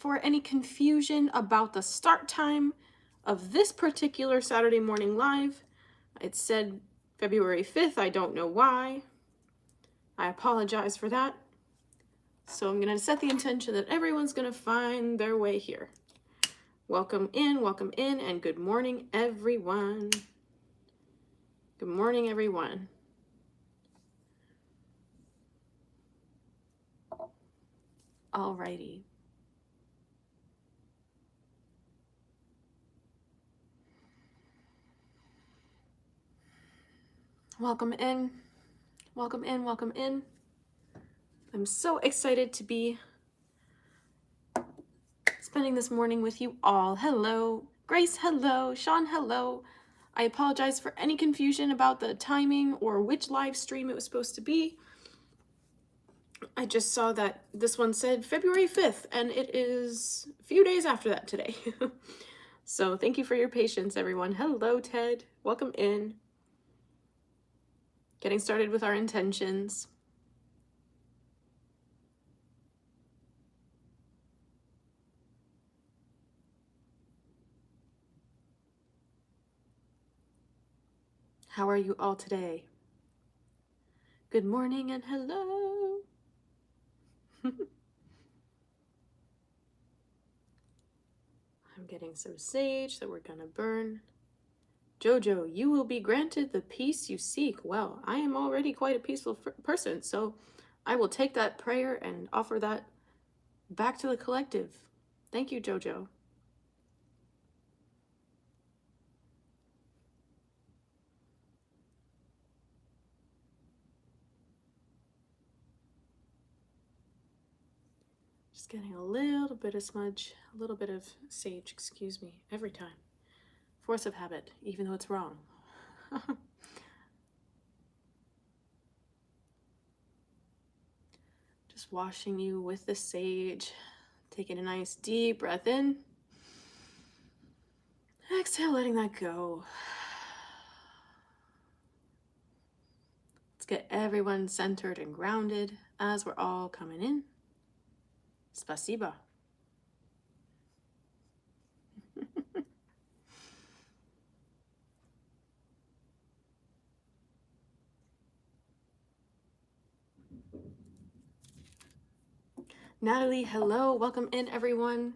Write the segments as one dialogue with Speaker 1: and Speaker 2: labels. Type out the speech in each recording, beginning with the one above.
Speaker 1: for any confusion about the start time of this particular Saturday morning live. It said February 5th. I don't know why. I apologize for that. So I'm going to set the intention that everyone's going to find their way here. Welcome in, and good morning, everyone. Good morning, everyone. Alrighty. Welcome in. Welcome in, welcome in. I'm so excited to be spending this morning with you all. Hello, Grace, hello, Sean, hello. I apologize for any confusion about the timing or which live stream it was supposed to be. I just saw that this one said February 5th, and it is a few days after that today. So thank you for your patience, everyone. Hello, Ted. Welcome in. Getting started with our intentions. How are you all today? Good morning and hello. I'm getting some sage that we're gonna burn. Jojo, you will be granted the peace you seek. Well, I am already quite a peaceful person, so I will take that prayer and offer that back to the collective. Thank you, Jojo. Just getting a little bit of smudge, a little bit of sage, excuse me, every time. Force of habit, even though it's wrong. Just washing you with the sage. Taking a nice deep breath in. Exhale, letting that go. Let's get everyone centered and grounded as we're all coming in. Spasiba. Natalie, hello. Welcome in, everyone.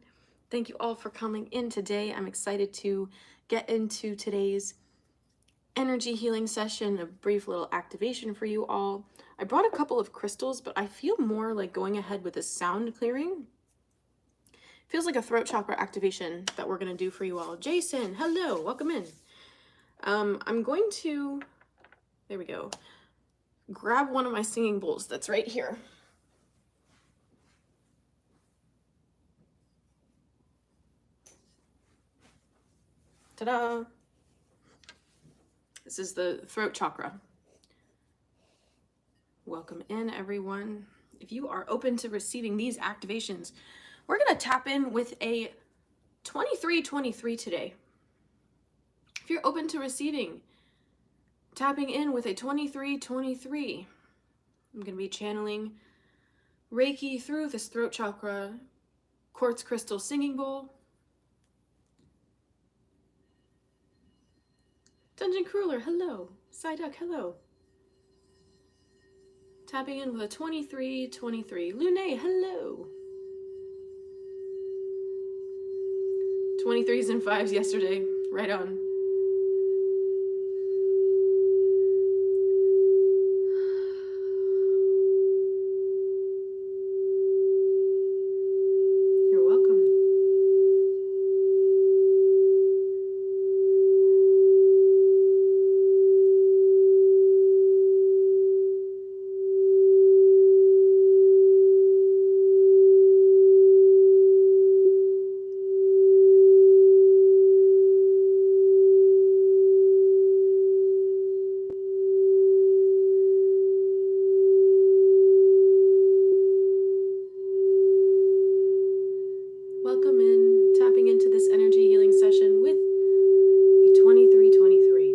Speaker 1: Thank you all for coming in today. I'm excited to get into today's energy healing session, a brief little activation for you all. I brought a couple of crystals, but I feel more like going ahead with a sound clearing. Feels like a throat chakra activation that we're going to do for you all. Jason, hello. Welcome in. I'm going to, there we go, grab one of my singing bowls that's right here. Ta-da! This is the throat chakra. Welcome in, everyone. If you are open to receiving these activations, we're going to tap in with a 2323 today. If you're open to receiving, tapping in with a 2323, I'm going to be channeling Reiki through this throat chakra quartz crystal singing bowl. Dungeon Crueler, hello. Psyduck, hello. Tapping in with a 2323. Lune, hello. 23s and 5s yesterday. Right on. You're welcome. Welcome in, tapping into this energy healing session with a 2323.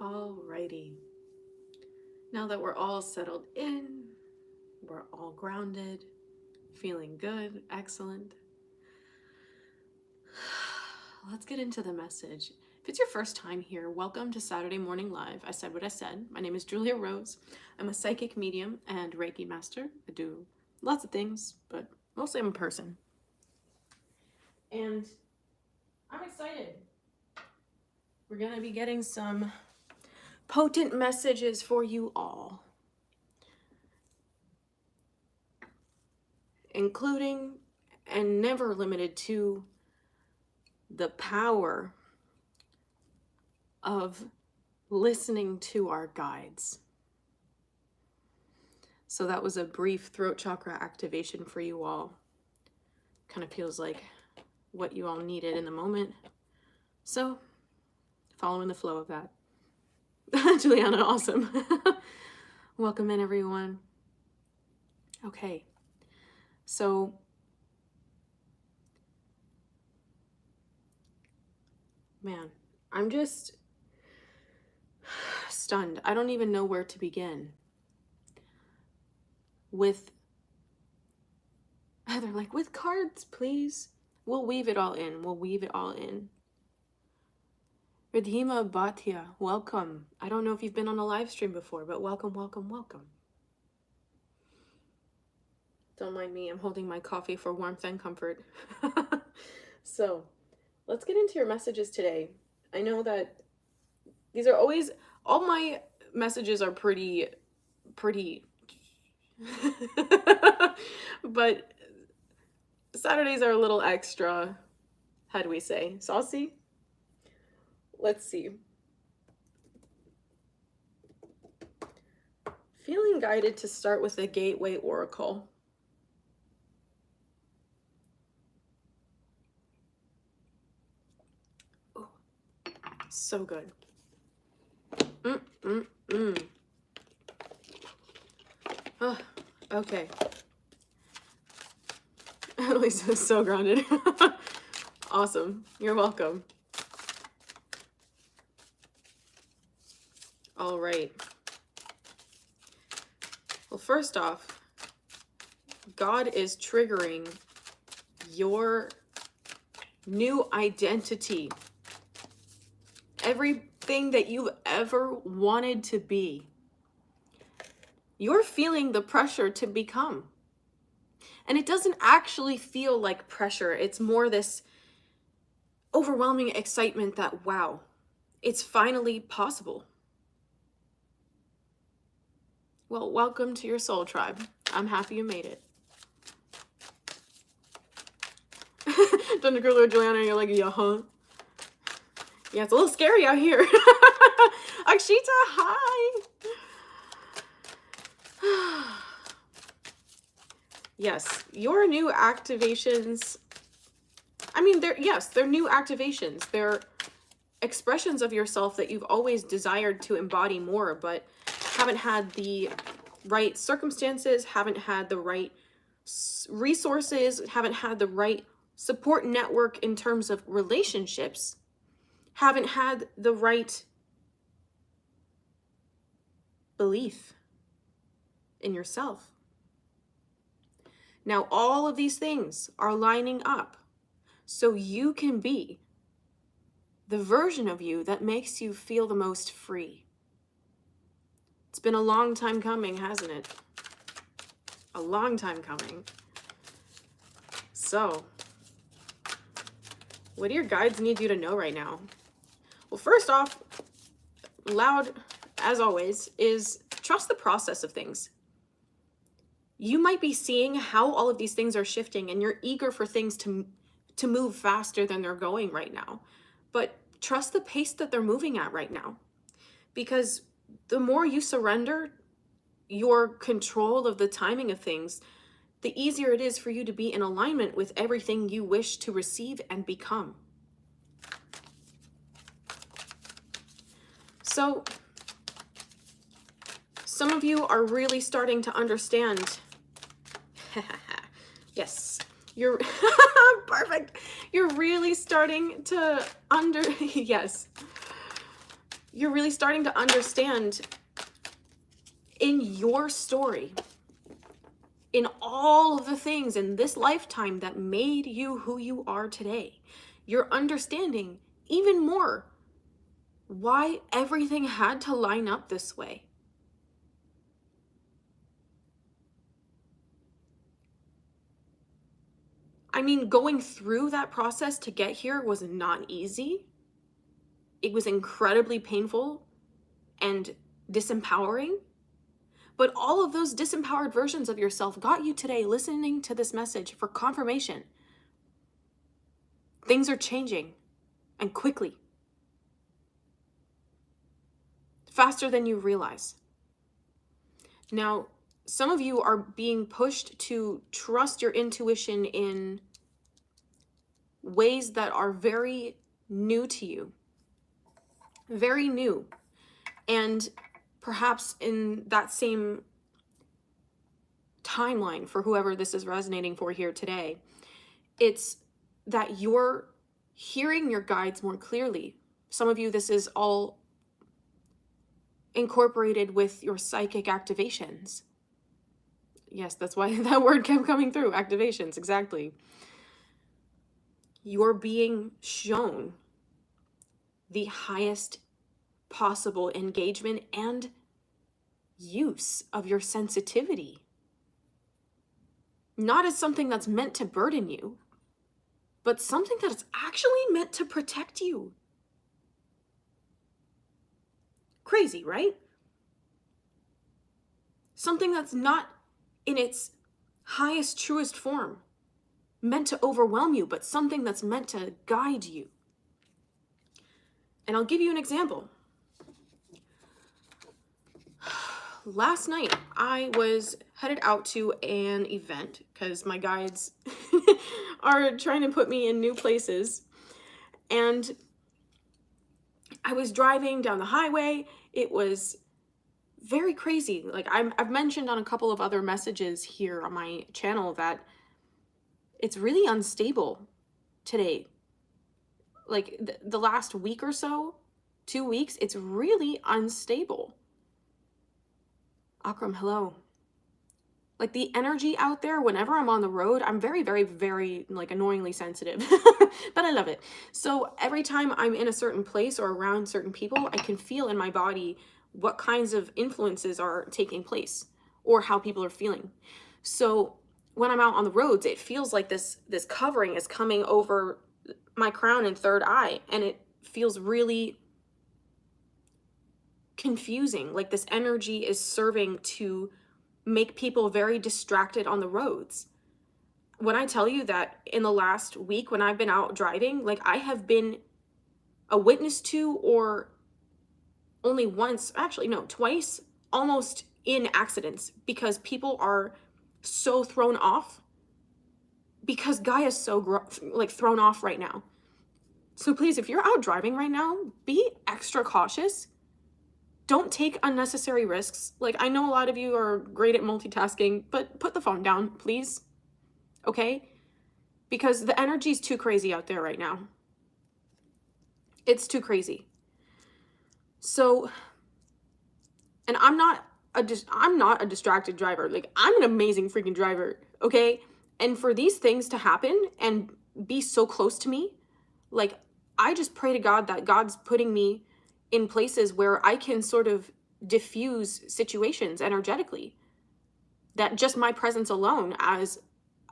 Speaker 1: Alrighty. Now that we're all settled in, we're all grounded, feeling good, excellent. Let's get into the message. If it's your first time here, welcome to Saturday Morning Live. I said what I said. My name is Julia Rose. I'm a psychic medium and Reiki master. I do lots of things, but mostly I'm a person. And I'm excited. We're going to be getting some potent messages for you all, including and never limited to the power of listening to our guides. So that was a brief throat chakra activation for you all. Kind of feels like what you all needed in the moment. So, following the flow of that. Juliana, awesome. Welcome in, everyone. Okay, so man, I'm just stunned. I don't even know where to begin with, they're like, with cards, please. We'll weave it all in. We'll weave it all in. Radhima Bhatia, welcome. I don't know if you've been on a live stream before, but welcome, welcome, welcome. Don't mind me, I'm holding my coffee for warmth and comfort. So, let's get into your messages today. I know that these are always, all my messages are pretty, but Saturdays are a little extra, how do we say, saucy? Let's see. Feeling guided to start with the Gateway Oracle. Oh, so good. Oh, okay. Lisa's so grounded. Awesome. You're welcome. All right. Well, first off, God is triggering your new identity. Everything that you've ever wanted to be. You're feeling the pressure to become. And it doesn't actually feel like pressure. It's more this overwhelming excitement that, wow, it's finally possible. Well, welcome to your soul tribe. I'm happy you made it. Thunder Girl or Juliana, you're like, yeah, huh? Yeah, it's a little scary out here. Akshita, hi. Yes, your new activations, I mean, they're new activations. They're expressions of yourself that you've always desired to embody more, but haven't had the right circumstances, haven't had the right resources, haven't had the right support network in terms of relationships, haven't had the right belief in yourself. Now, all of these things are lining up so you can be the version of you that makes you feel the most free. It's been a long time coming, hasn't it? A long time coming. So, what do your guides need you to know right now? Well, first off, loud, as always, is trust the process of things. You might be seeing how all of these things are shifting and you're eager for things to move faster than they're going right now. But trust the pace that they're moving at right now. Because the more you surrender your control of the timing of things, the easier it is for you to be in alignment with everything you wish to receive and become. So, some of you are really starting to understand. Yes, you're perfect. You're really starting to yes. you're really starting to understand in your story, in all of the things in this lifetime that made you who you are today, you're understanding even more why everything had to line up this way. I mean, going through that process to get here was not easy. It was incredibly painful and disempowering. But all of those disempowered versions of yourself got you today listening to this message for confirmation. Things are changing, and quickly. Faster than you realize. Now, some of you are being pushed to trust your intuition in ways that are very new to you. Very new. And perhaps in that same timeline for whoever this is resonating for here today, it's that you're hearing your guides more clearly. Some of you, this is all incorporated with your psychic activations. Yes, that's why that word kept coming through. Activations, exactly. You're being shown the highest possible engagement and use of your sensitivity. Not as something that's meant to burden you, but something that is actually meant to protect you. Crazy, right? Something that's not in its highest, truest form, meant to overwhelm you, but something that's meant to guide you. And I'll give you an example. Last night, I was headed out to an event because my guides are trying to put me in new places. And I was driving down the highway. It was very crazy. Like I've mentioned on a couple of other messages here on my channel that it's really unstable today. Like the last week or so, 2 weeks, it's really unstable. Akram, hello. Like the energy out there, whenever I'm on the road, I'm very, very, very like annoyingly sensitive, but I love it. So every time I'm in a certain place or around certain people, I can feel in my body what kinds of influences are taking place or how people are feeling. So when I'm out on the roads, it feels like this covering is coming over my crown and third eye, and it feels really confusing. Like this energy is serving to make people very distracted on the roads. When I tell you that in the last week when I've been out driving, like I have been a witness to, or only once, actually no, twice, almost in accidents, because people are so thrown off, because Gaia's so like thrown off right now. So please, if you're out driving right now, be extra cautious. Don't take unnecessary risks. Like I know a lot of you are great at multitasking, but put the phone down, please. Okay? Because the energy's too crazy out there right now. It's too crazy. So, and I'm not a distracted driver. Like I'm an amazing freaking driver, okay? And for these things to happen and be so close to me, like I just pray to God that God's putting me in places where I can sort of diffuse situations energetically. That just my presence alone as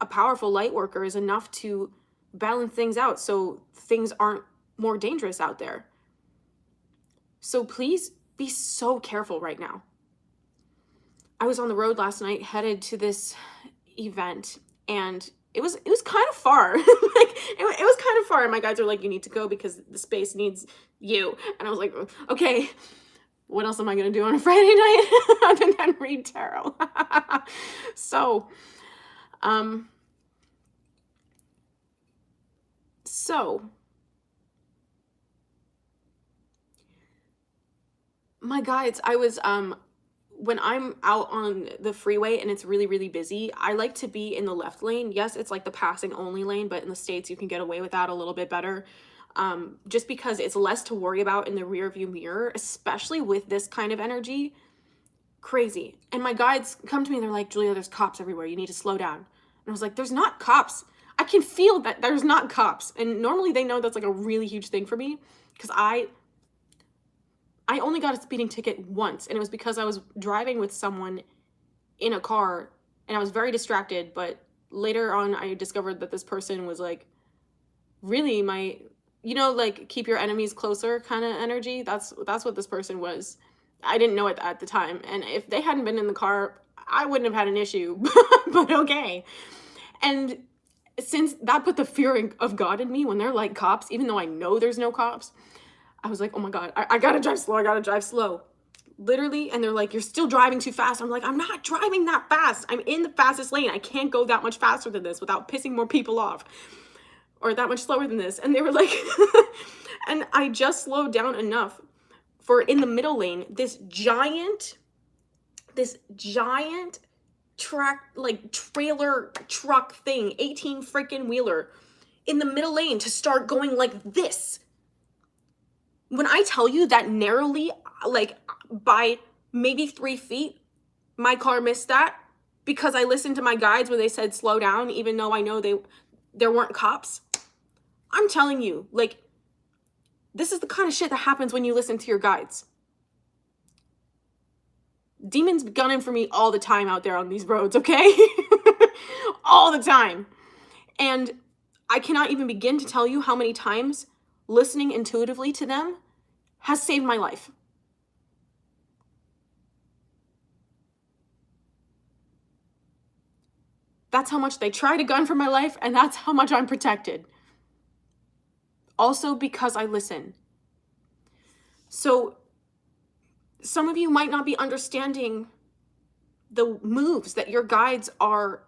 Speaker 1: a powerful light worker is enough to balance things out so things aren't more dangerous out there. So please be so careful right now. I was on the road last night headed to this event, and it was kind of far. Like it was kind of far, and my guides are like, you need to go because the space needs you. And I was like, okay, what else am I gonna do on a Friday night other than read tarot? So my guides, I was when I'm out on the freeway and it's really, really busy, I like to be in the left lane. Yes, it's like the passing only lane, but in the States you can get away with that a little bit better. just because it's less to worry about in the rear view mirror, especially with this kind of energy. Crazy. And my guides come to me and they're like, Julia, there's cops everywhere. You need to slow down. And I was like, there's not cops. I can feel that there's not cops. And normally they know that's like a really huge thing for me, because I only got a speeding ticket once, and it was because I was driving with someone in a car and I was very distracted. But later on I discovered that this person was like really my, you know, like keep your enemies closer kind of energy. That's what this person was. I didn't know it at the time. And if they hadn't been in the car, I wouldn't have had an issue, but okay. And since that put the fear of God in me, when they're like cops, even though I know there's no cops, I was like, oh my God, I gotta drive slow. I gotta drive slow. Literally. And they're like, you're still driving too fast. I'm like, I'm not driving that fast. I'm in the fastest lane. I can't go that much faster than this without pissing more people off, or that much slower than this. And they were like, and I just slowed down enough for in the middle lane, this giant track, like trailer truck thing, 18 freaking wheeler in the middle lane to start going like this. When I tell you that narrowly, like by maybe 3 feet, my car missed that because I listened to my guides when they said slow down, even though I know there weren't cops. I'm telling you, like, this is the kind of shit that happens when you listen to your guides. Demons gunning for me all the time out there on these roads, okay? All the time. And I cannot even begin to tell you how many times listening intuitively to them has saved my life. That's how much they try to gun for my life, and that's how much I'm protected. Also because I listen. So some of you might not be understanding the moves that your guides are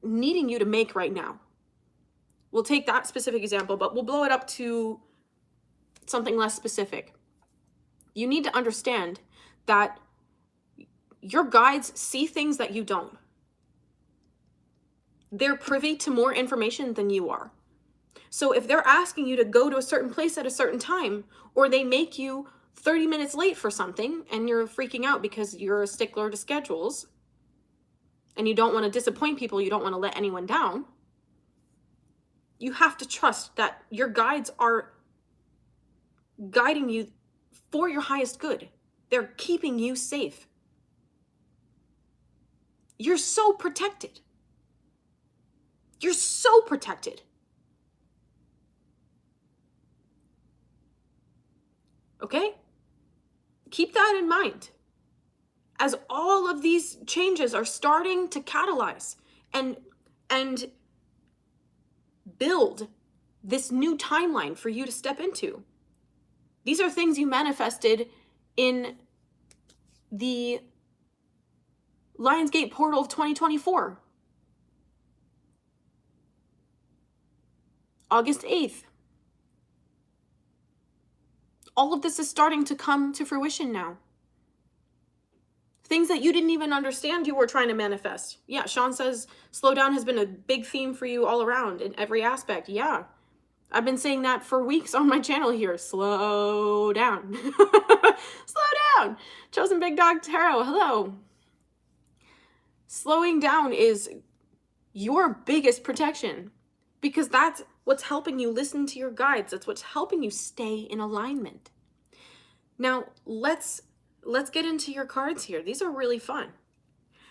Speaker 1: needing you to make right now. We'll take that specific example, but we'll blow it up to something less specific. You need to understand that your guides see things that you don't. They're privy to more information than you are. So if they're asking you to go to a certain place at a certain time, or they make you 30 minutes late for something and you're freaking out because you're a stickler to schedules and you don't want to disappoint people, you don't want to let anyone down, you have to trust that your guides are guiding you for your highest good. They're keeping you safe. You're so protected. You're so protected. Okay? Keep that in mind. As all of these changes are starting to catalyze and build this new timeline for you to step into. These are things you manifested in the Lionsgate portal of 2024. August 8th. All of this is starting to come to fruition now. Things that you didn't even understand you were trying to manifest. Yeah, Sean says slow down has been a big theme for you all around in every aspect. Yeah, I've been saying that for weeks on my channel here. Slow down. Slow down. Chosen Big Dog Tarot, hello. Slowing down is your biggest protection, because that's what's helping you listen to your guides. That's what's helping you stay in alignment. Now, let's get into your cards here. These are really fun.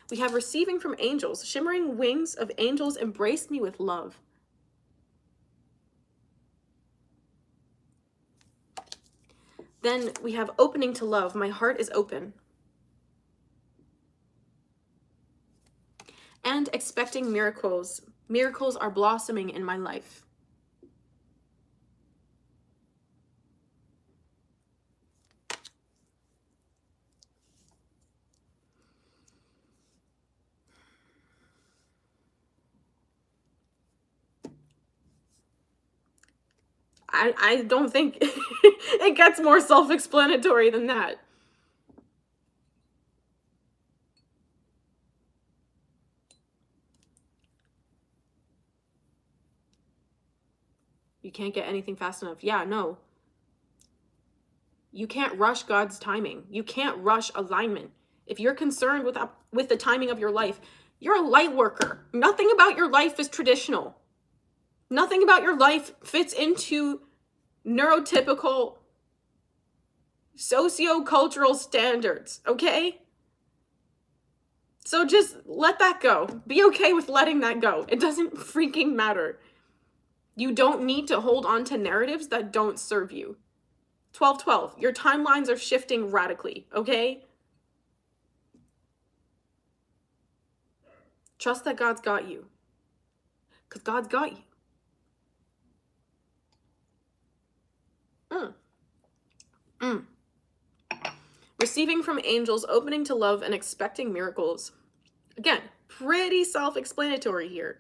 Speaker 1: We have receiving from angels. Shimmering wings of angels embraced me with love. Then we have opening to love. My heart is open. And expecting miracles. Miracles are blossoming in my life. I don't think it gets more self-explanatory than that. You can't get anything fast enough. Yeah, no. You can't rush God's timing. You can't rush alignment. If you're concerned with the timing of your life, you're a light worker. Nothing about your life is traditional. Nothing about your life fits into neurotypical socio-cultural standards, okay? So just let that go. Be okay with letting that go. It doesn't freaking matter. You don't need to hold on to narratives that don't serve you. 12-12, your timelines are shifting radically, okay? Trust that God's got you. Because God's got you. Receiving from angels, opening to love, and expecting miracles. Again, pretty self-explanatory here.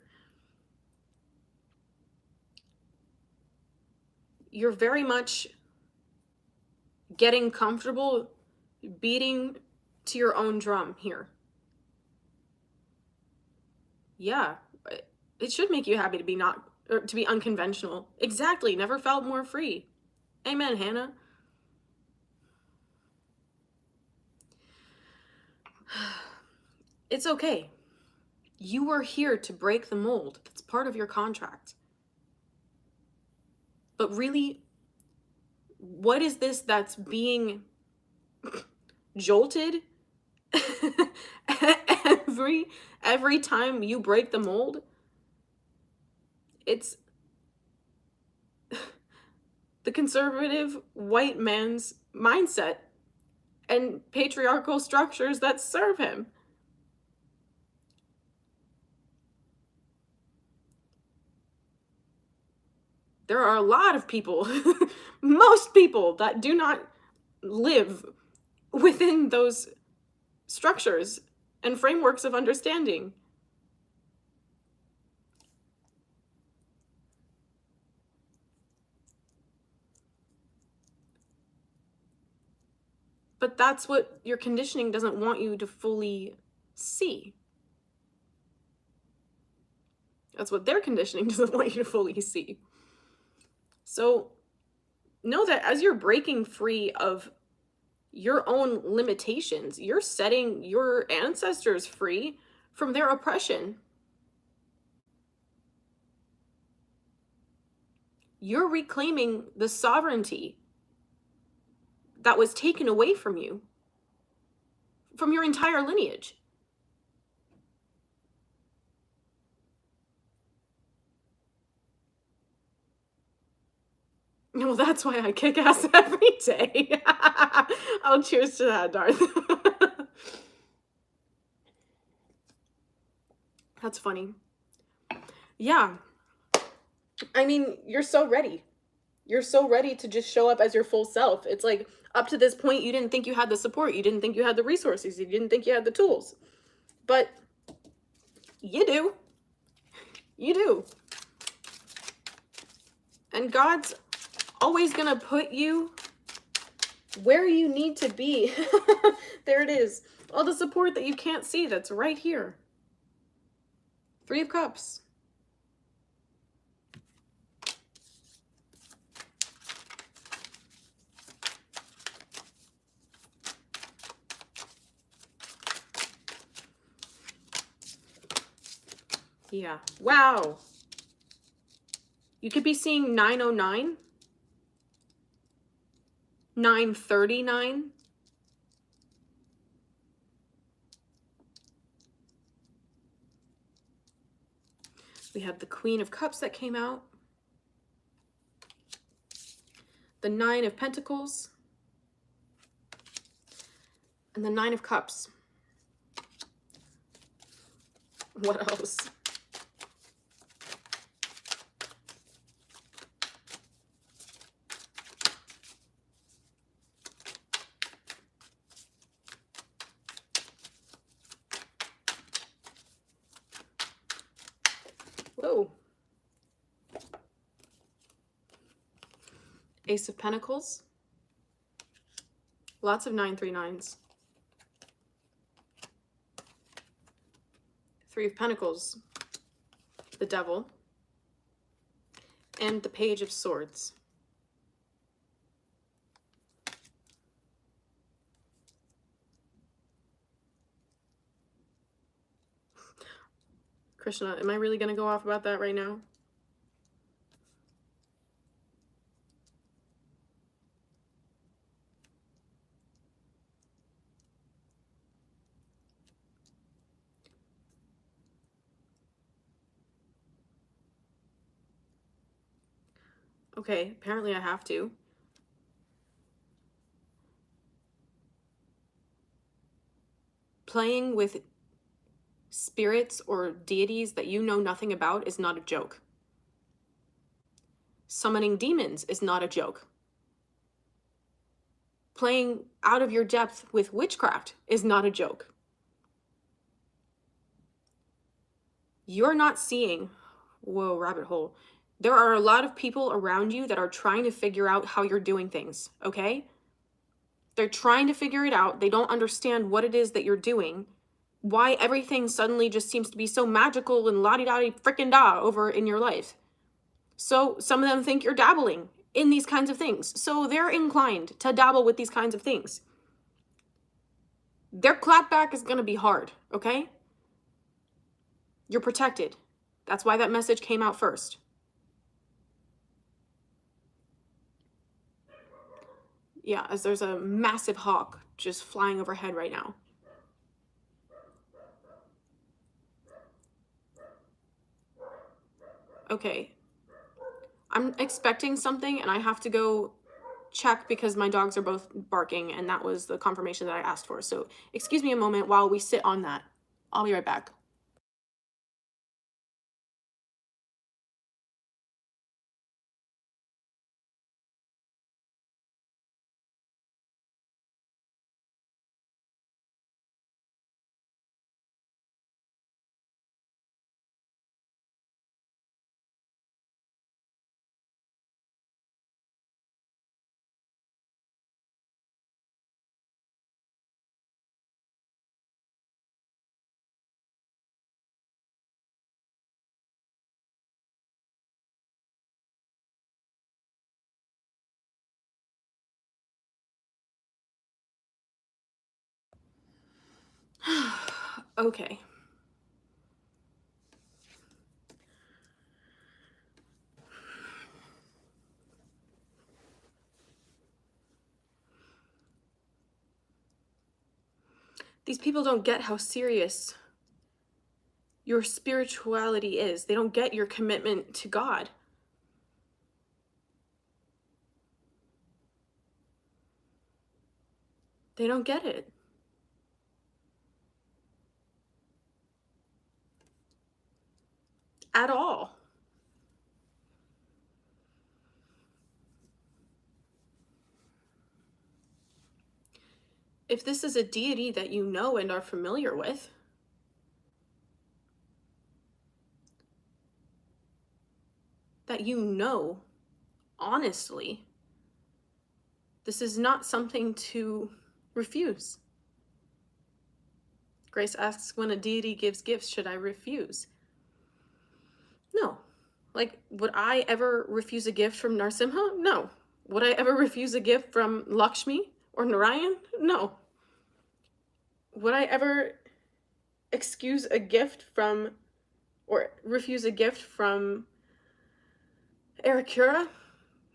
Speaker 1: You're very much getting comfortable beating to your own drum here. Yeah, it should make you happy to be unconventional. Exactly, never felt more free. Amen, Hannah. It's okay. You are here to break the mold. That's part of your contract. But really, what is this that's being jolted every time you break the mold? It's the conservative white man's mindset and patriarchal structures that serve him. There are a lot of people, most people, that do not live within those structures and frameworks of understanding. But that's what your conditioning doesn't want you to fully see. That's what their conditioning doesn't want you to fully see. So know that as you're breaking free of your own limitations, you're setting your ancestors free from their oppression. You're reclaiming the sovereignty that was taken away from you, from your entire lineage. Well, that's why I kick ass every day. Oh, cheers to that, Darth. That's funny. Yeah. I mean, you're so ready. You're so ready to just show up as your full self. It's like, up to this point, you didn't think you had the support. You didn't think you had the resources. You didn't think you had the tools. But you do. You do. And God's always going to put you where you need to be. There it is. All the support that you can't see, that's right here. 3 of Cups. Yeah. Wow. You could be seeing 909. 939. We have the Queen of Cups that came out. The 9 of Pentacles. And the 9 of Cups. What else? Whoa. Ace of Pentacles. Lots of 939s. 3 of Pentacles. The Devil. and the Page of Swords. Krishna, am I really going to go off about that right now? Okay, apparently I have to. Playing with spirits or deities that you know nothing about is not a joke. Summoning demons is not a joke. Playing out of your depth with witchcraft is not a joke. You're not seeing, whoa, rabbit hole. There are a lot of people around you that are trying to figure out how you're doing things, okay? They're trying to figure it out. They don't understand what it is that you're doing, why everything suddenly just seems to be so magical and la-di-da-di frickin' da over in your life. So some of them think you're dabbling in these kinds of things. So they're inclined to dabble with these kinds of things. Their clapback is going to be hard, okay? You're protected. That's why that message came out first. Yeah, as there's a massive hawk just flying overhead right now. Okay. I'm expecting something and I have to go check because my dogs are both barking and that was the confirmation that I asked for. So excuse me a moment while we sit on that. I'll be right back. Okay. These people don't get how serious your spirituality is. They don't get your commitment to God. They don't get it. At all. If this is a deity that you know and are familiar with, that you know, honestly, this is not something to refuse. Grace asks, when a deity gives gifts, should I refuse? No. Like, would I ever refuse a gift from Narsimha? No. Would I ever refuse a gift from Lakshmi or Narayan? No. Would I ever excuse a gift from, or refuse a gift from Arakura?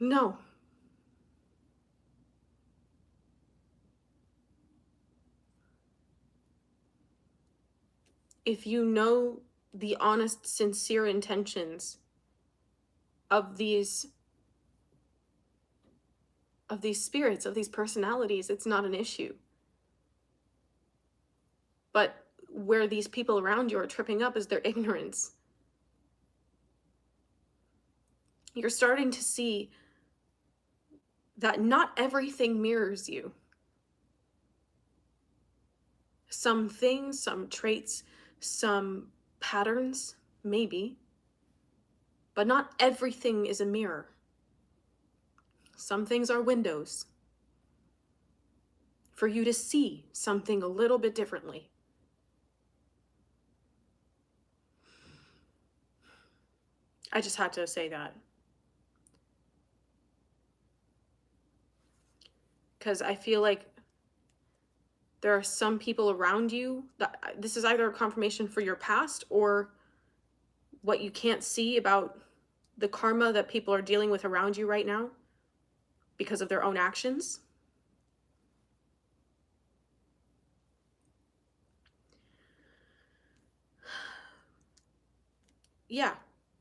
Speaker 1: No. If you know the honest, sincere intentions of these spirits, of these personalities, it's not an issue. But where these people around you are tripping up is their ignorance. You're starting to see that not everything mirrors you. Some things, some traits, some patterns, maybe, but not everything is a mirror. Some things are windows for you to see something a little bit differently. I just had to say that. because I feel like there are some people around you that this is either a confirmation for your past or what you can't see about the karma that people are dealing with around you right now because of their own actions. Yeah,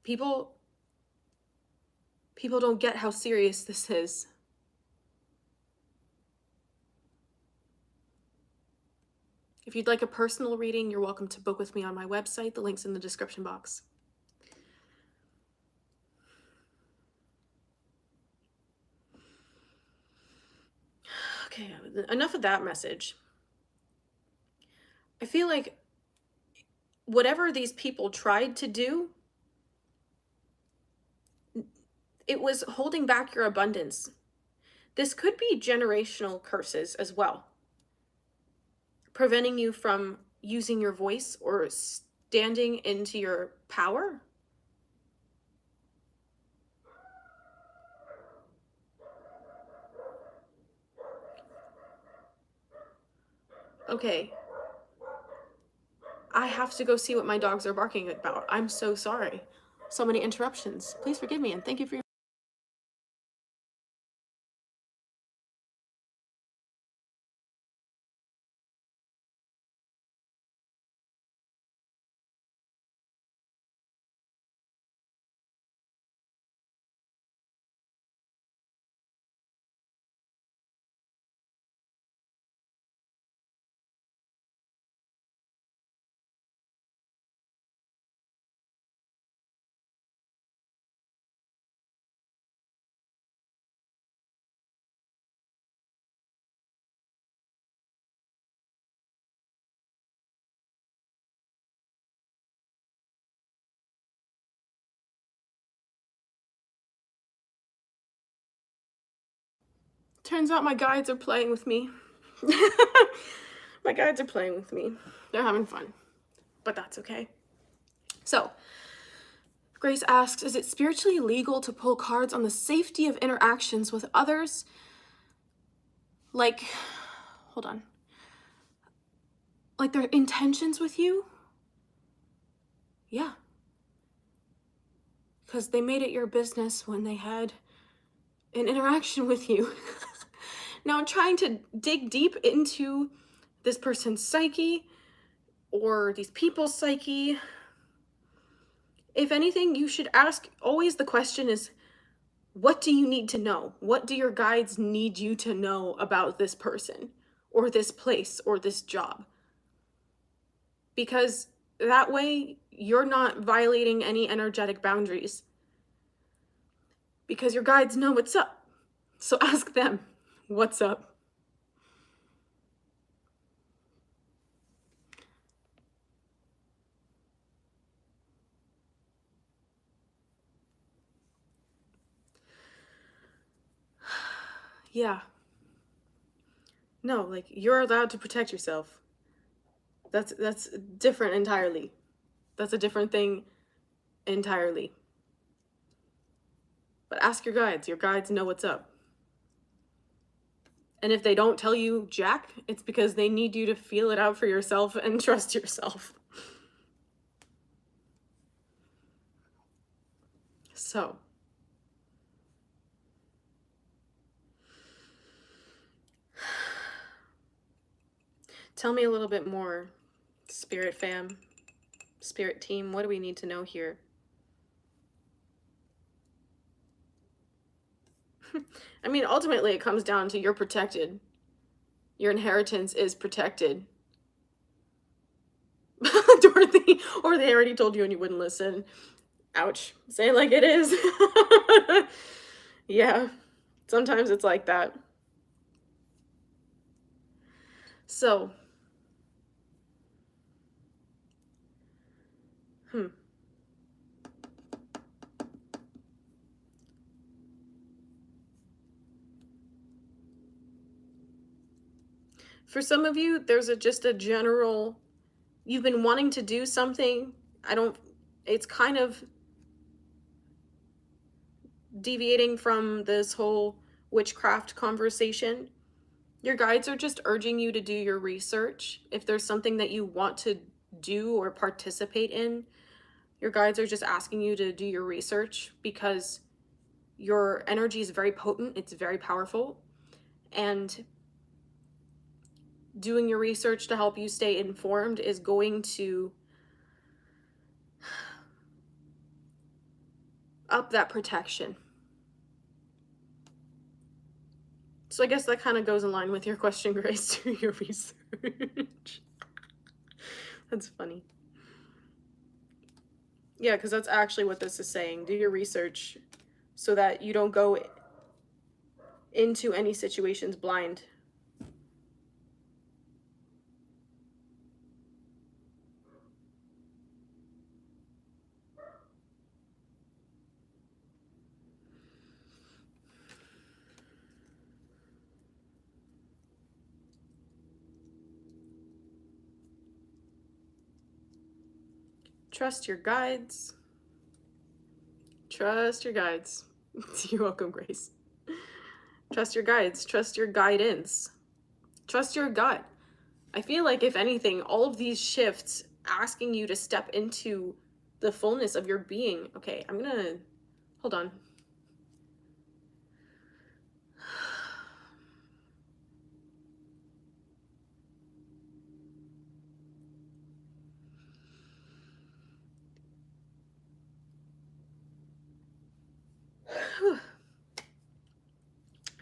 Speaker 1: people don't get how serious this is. If you'd like a personal reading, you're welcome to book with me on my website. The link's in the description box. Okay, enough of that message. I feel like whatever these people tried to do, it was holding back your abundance. This could be generational curses as well, preventing you from using your voice or standing into your power. Okay. I have to go see what my dogs are barking about. I'm so sorry. So many interruptions. Please forgive me and thank you for your Turns out my guides are playing with me. My guides are playing with me. They're having fun, but that's okay. So, Grace asks, is it spiritually legal to pull cards on the safety of interactions with others? Like, hold on. Like their intentions with you? Yeah. Because they made it your business when they had an interaction with you. Now, trying to dig deep into this person's psyche or these people's psyche, if anything, you should ask, always the question is, what do you need to know? What do your guides need you to know about this person or this place or this job? Because that way you're not violating any energetic boundaries. Because your guides know what's up. So ask them, what's up? Yeah. No, like, you're allowed to protect yourself. That's different entirely. That's a different thing entirely. But ask your guides. Your guides know what's up. And if they don't tell you jack, it's because they need you to feel it out for yourself and trust yourself. So, tell me a little bit more, Spirit fam, Spirit team. What do we need to know here? I mean, ultimately, it comes down to you're protected. Your inheritance is protected. Dorothy, or they already told you and you wouldn't listen. Ouch. Say it like it is. Yeah, sometimes it's like that. So, for some of you, there's just a general, you've been wanting to do something. It's kind of deviating from this whole witchcraft conversation. Your guides are just urging you to do your research. If there's something that you want to do or participate in, your guides are just asking you to do your research, because your energy is very potent, it's very powerful, and doing your research to help you stay informed is going to up that protection. So I guess that kind of goes in line with your question, Grace. Do your research. That's funny. Yeah, because that's actually what this is saying. Do your research so that you don't go into any situations blind. Trust your guides. Trust your guides. You're welcome, Grace. Trust your guides. Trust your guidance. Trust your gut. I feel like, if anything, all of these shifts asking you to step into the fullness of your being. Okay, I'm gonna... Hold on.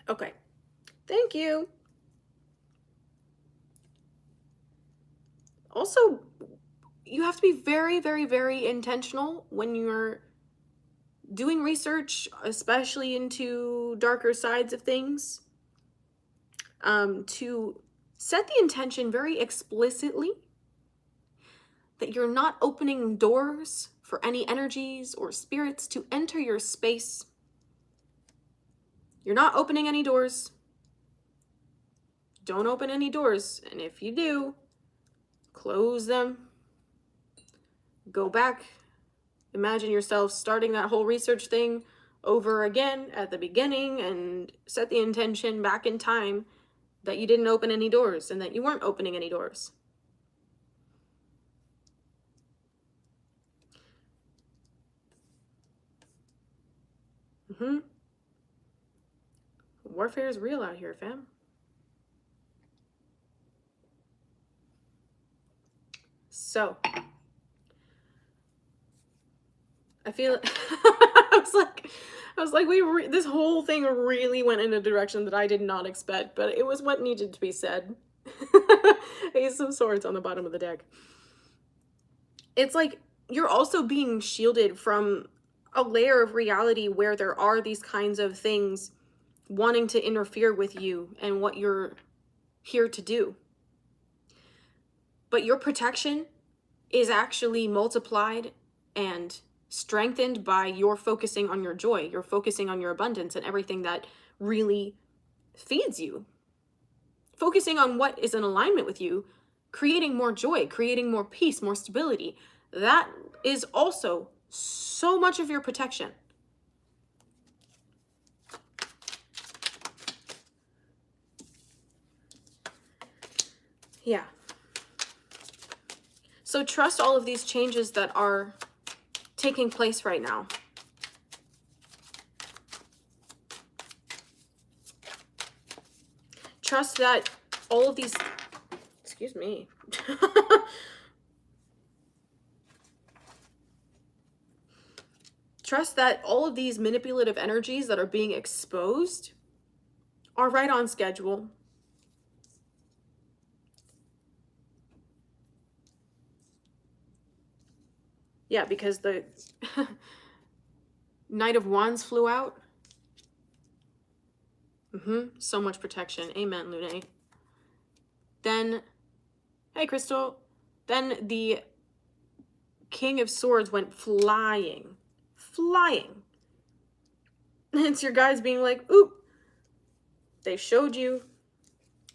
Speaker 1: Okay. Thank you. Also, you have to be very, very, very intentional when you're doing research, especially into darker sides of things, to set the intention very explicitly that you're not opening doors for any energies or spirits to enter your space. You're not opening any doors. Don't open any doors. And if you do, close them. Go back. Imagine yourself starting that whole research thing over again at the beginning, and set the intention back in time that you didn't open any doors and that you weren't opening any doors. Warfare is real out here, fam. So, I feel I was like, this whole thing really went in a direction that I did not expect, but it was what needed to be said. Ace of Swords on the bottom of the deck. It's like you're also being shielded from a layer of reality where there are these kinds of things wanting to interfere with you and what you're here to do. But your protection is actually multiplied and strengthened by your focusing on your joy. You're focusing on your abundance and everything that really feeds you. Focusing on what is in alignment with you, creating more joy, creating more peace, more stability. That is also so much of your protection. Yeah. So trust all of these changes that are taking place right now. Trust that all of these, excuse me. Trust that all of these manipulative energies that are being exposed are right on schedule. Yeah, because the Knight of Wands flew out. So much protection. Amen, Lune. Then, hey, Crystal. Then the King of Swords went flying. Flying. It's your guys being like, oop. They showed you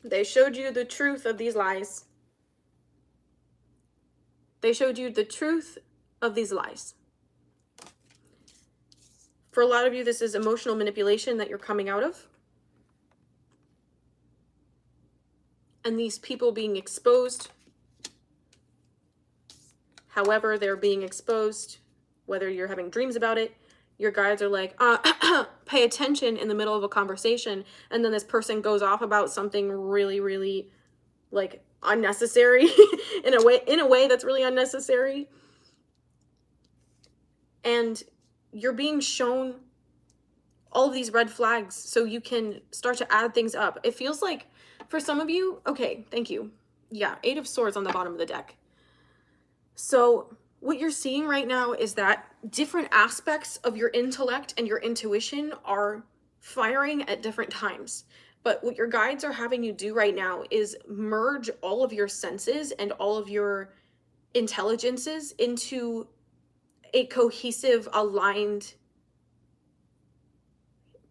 Speaker 1: the truth of these lies. They showed you the truth of these lies. For a lot of you, this is emotional manipulation that you're coming out of. and these people being exposed, however they're being exposed, whether you're having dreams about it, your guides are like, pay attention in the middle of a conversation, and then this person goes off about something really, really like unnecessary in a way that's really unnecessary. And you're being shown all of these red flags so you can start to add things up. It feels like for some of you, okay, thank you. Yeah, 8 of Swords on the bottom of the deck. So what you're seeing right now is that different aspects of your intellect and your intuition are firing at different times. But what your guides are having you do right now is merge all of your senses and all of your intelligences into a cohesive, aligned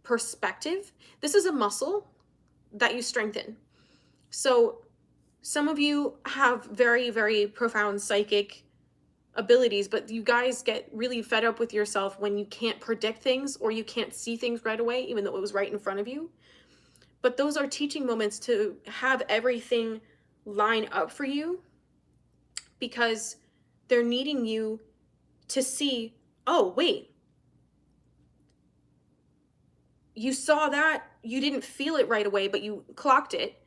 Speaker 1: perspective. This is a muscle that you strengthen. So some of you have very, very profound psychic abilities, but you guys get really fed up with yourself when you can't predict things or you can't see things right away, even though it was right in front of you. But those are teaching moments to have everything line up for you, because they're needing you to see, oh, wait, you saw that, you didn't feel it right away, but you clocked it,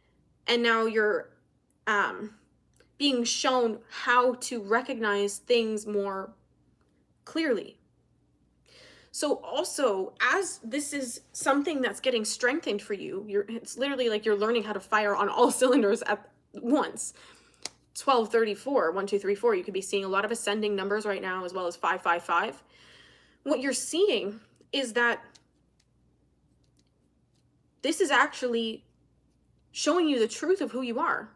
Speaker 1: and now you're being shown how to recognize things more clearly. So also, as this is something that's getting strengthened for you, it's literally like you're learning how to fire on all cylinders at once. 1234, 1, 2, 3, 4. You could be seeing a lot of ascending numbers right now, as well as 5, 5, 5. What you're seeing is that this is actually showing you the truth of who you are.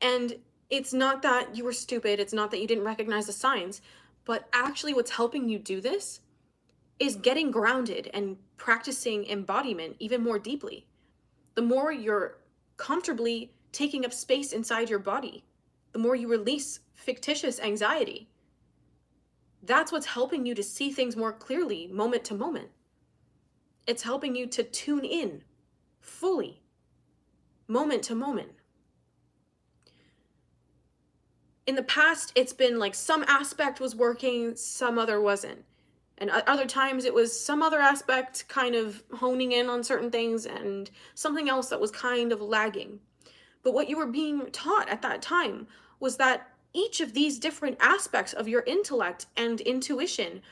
Speaker 1: And it's not that you were stupid. It's not that you didn't recognize the signs. But actually what's helping you do this is getting grounded and practicing embodiment even more deeply. The more you're comfortably taking up space inside your body, the more you release fictitious anxiety. That's what's helping you to see things more clearly, moment to moment. It's helping you to tune in fully, moment to moment. In the past, it's been like some aspect was working, some other wasn't. And other times it was some other aspect kind of honing in on certain things and something else that was kind of lagging. But what you were being taught at that time was that each of these different aspects of your intellect and intuition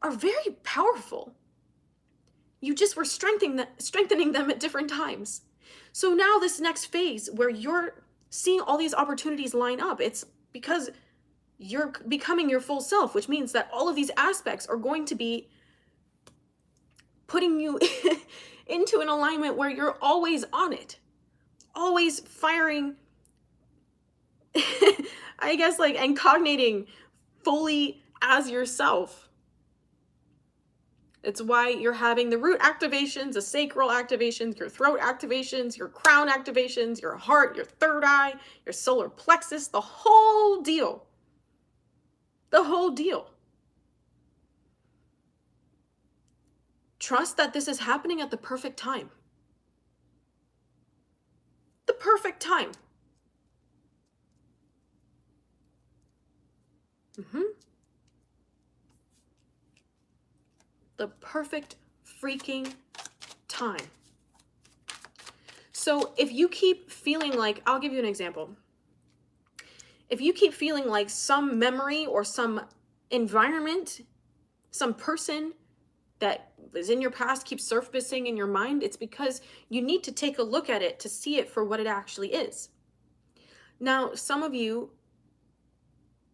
Speaker 1: are very powerful. You just were strengthening them at different times. So now this next phase where you're seeing all these opportunities line up, it's because you're becoming your full self, which means that all of these aspects are going to be putting you into an alignment where you're always on it, always firing, I guess, like, and cognating fully as yourself. It's why you're having the root activations, the sacral activations, your throat activations, your crown activations, your heart, your third eye, your solar plexus, the whole deal. The whole deal. Trust that this is happening at the perfect time. The perfect time. The perfect freaking time. So if you keep feeling like, I'll give you an example. If you keep feeling like some memory or some environment, some person that is in your past keeps surfacing in your mind, it's because you need to take a look at it to see it for what it actually is. Now, some of you,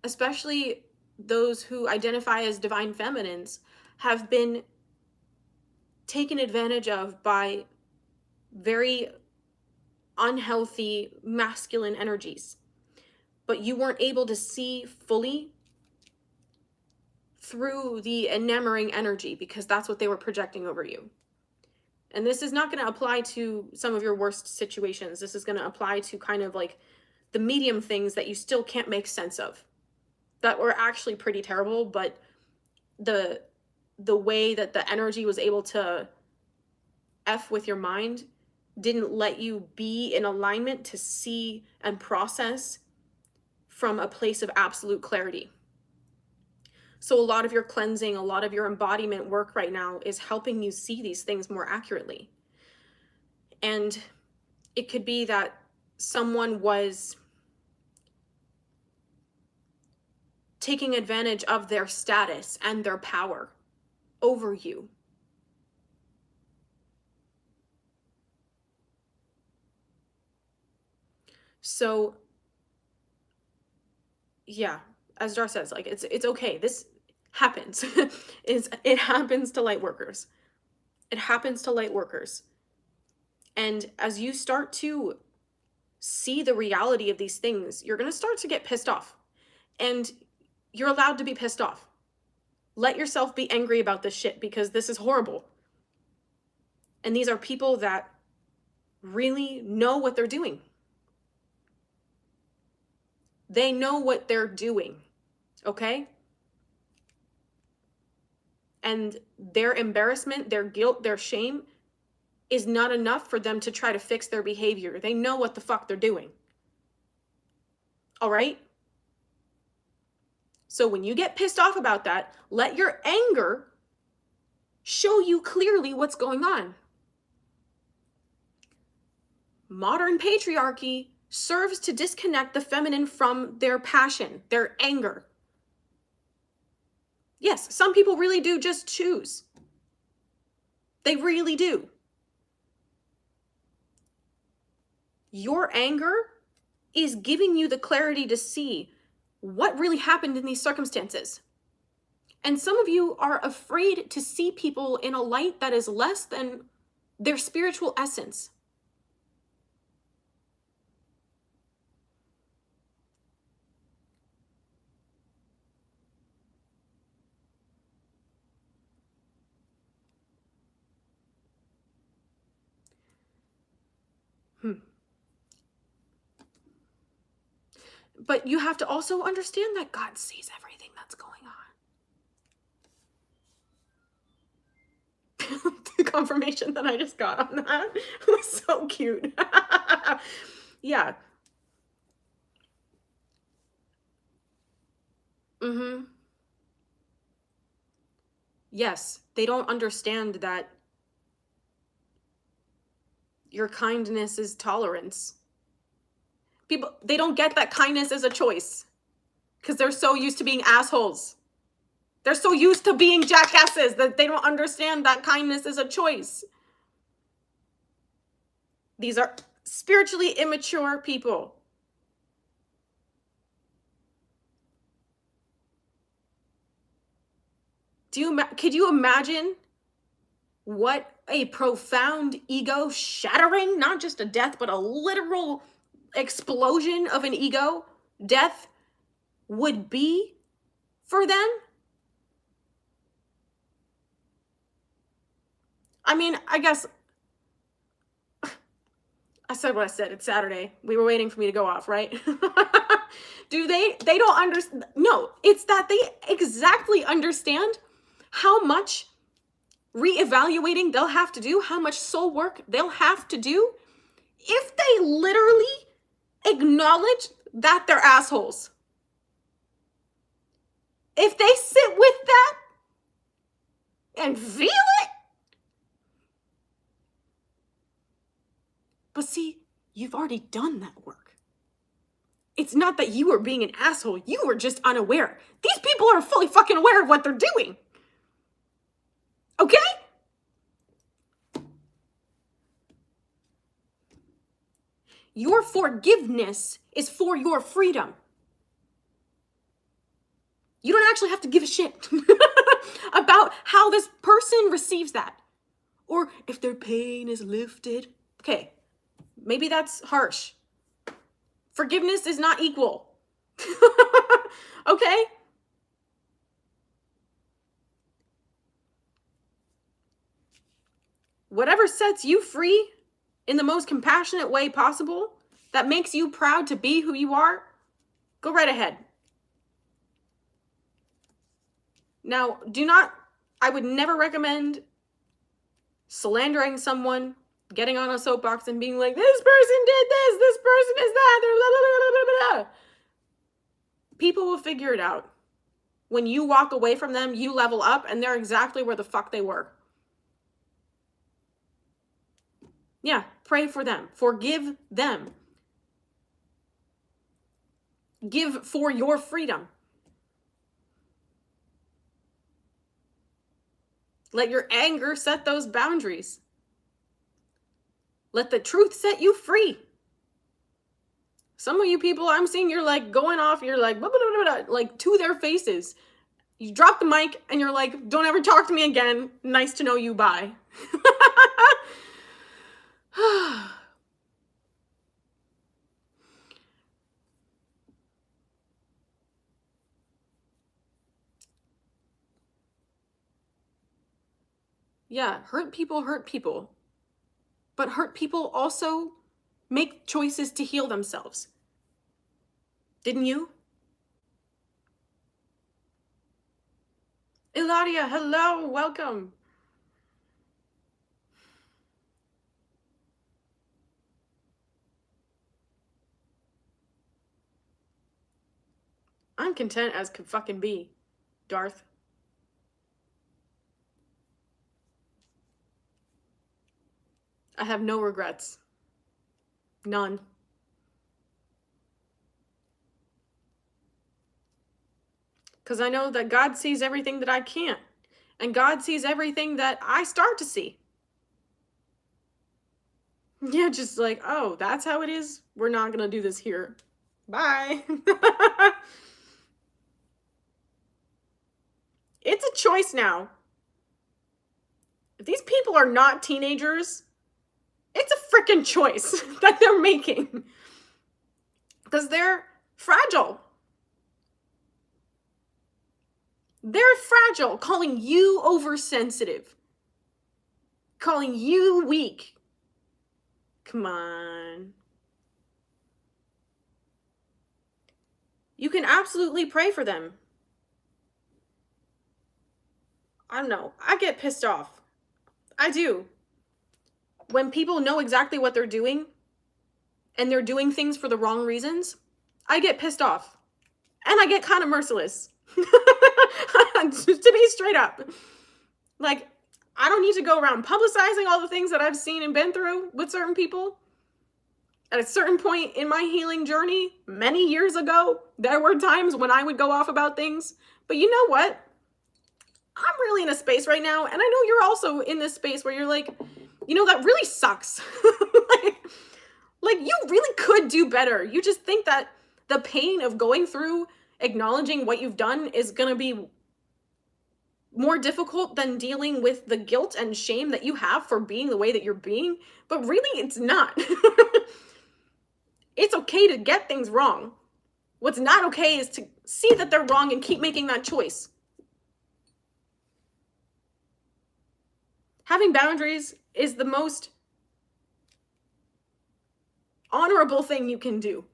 Speaker 1: especially those who identify as divine feminines, have been taken advantage of by very unhealthy masculine energies, but you weren't able to see fully through the enamoring energy because that's what they were projecting over you. And this is not going to apply to some of your worst situations. This is going to apply to kind of like the medium things that you still can't make sense of, that were actually pretty terrible, but the way that the energy was able to F with your mind didn't let you be in alignment to see and process from a place of absolute clarity. So a lot of your cleansing, a lot of your embodiment work right now is helping you see these things more accurately. And it could be that someone was taking advantage of their status and their power over you. So yeah, as Dar says, like it's okay. This happens. It happens to light workers. It happens to light workers. And as you start to see the reality of these things, you're going to start to get pissed off. And you're allowed to be pissed off. Let yourself be angry about this shit because this is horrible. And these are people that really know what they're doing. They know what they're doing, okay? And their embarrassment, their guilt, their shame is not enough for them to try to fix their behavior. They know what the fuck they're doing. All right? So when you get pissed off about that, let your anger show you clearly what's going on. Modern patriarchy serves to disconnect the feminine from their passion, their anger. Yes, some people really do just choose. They really do. Your anger is giving you the clarity to see what really happened in these circumstances. And some of you are afraid to see people in a light that is less than their spiritual essence. But you have to also understand that God sees everything that's going on. The confirmation that I just got on that was so cute. Yeah. Yes, they don't understand that your kindness is tolerance. People, they don't get that kindness is a choice because they're so used to being assholes. They're so used to being jackasses that they don't understand that kindness is a choice. These are spiritually immature people. Could you imagine what a profound ego shattering, not just a death, but a literal explosion of an ego death would be for them? I mean, I guess I said what I said. It's Saturday. We were waiting for me to go off, right? They don't understand. No, it's that they exactly understand how much reevaluating they'll have to do, how much soul work they'll have to do if they literally acknowledge that they're assholes. If they sit with that and feel it. But see, you've already done that work. It's not that you were being an asshole. You were just unaware. These people are fully fucking aware of what they're doing. Okay? Your forgiveness is for your freedom. You don't actually have to give a shit about how this person receives that. Or if their pain is lifted. Okay, maybe that's harsh. Forgiveness is not equal. Okay? Whatever sets you free in the most compassionate way possible, that makes you proud to be who you are, go right ahead. Now, I would never recommend slandering someone getting on a soapbox and being like, this person did this person is that, they're blah, blah, blah, blah, blah. People will figure it out. When you walk away from them, you level up and they're exactly where the fuck they were. Yeah, pray for them. Forgive them. Give for your freedom. Let your anger set those boundaries. Let the truth set you free. Some of you people I'm seeing, you're like going off, you're like, blah, blah, blah, blah, blah, like to their faces. You drop the mic and you're like, don't ever talk to me again. Nice to know you, bye. Yeah, hurt people. But hurt people also make choices to heal themselves. Didn't you? Ilaria, hello, welcome. I'm content as could fucking be, Darth. I have no regrets. None. Because I know that God sees everything that I can't. And God sees everything that I start to see. Yeah, just like, oh, that's how it is? We're not going to do this here. Bye. It's a choice now. If these people are not teenagers, it's a freaking choice that they're making. Because they're fragile. They're fragile, calling you oversensitive. Calling you weak. Come on. You can absolutely pray for them. I don't know. I get pissed off. I do. When people know exactly what they're doing and they're doing things for the wrong reasons, I get pissed off. And I get kind of merciless. To be straight up. Like, I don't need to go around publicizing all the things that I've seen and been through with certain people. At a certain point in my healing journey, many years ago, there were times when I would go off about things. But you know what? I'm really in a space right now, and I know you're also in this space where you're like, you know, that really sucks. like you really could do better. You just think that the pain of going through acknowledging what you've done is going to be more difficult than dealing with the guilt and shame that you have for being the way that you're being. But really, it's not. It's okay to get things wrong. What's not okay is to see that they're wrong and keep making that choice. Having boundaries is the most honorable thing you can do.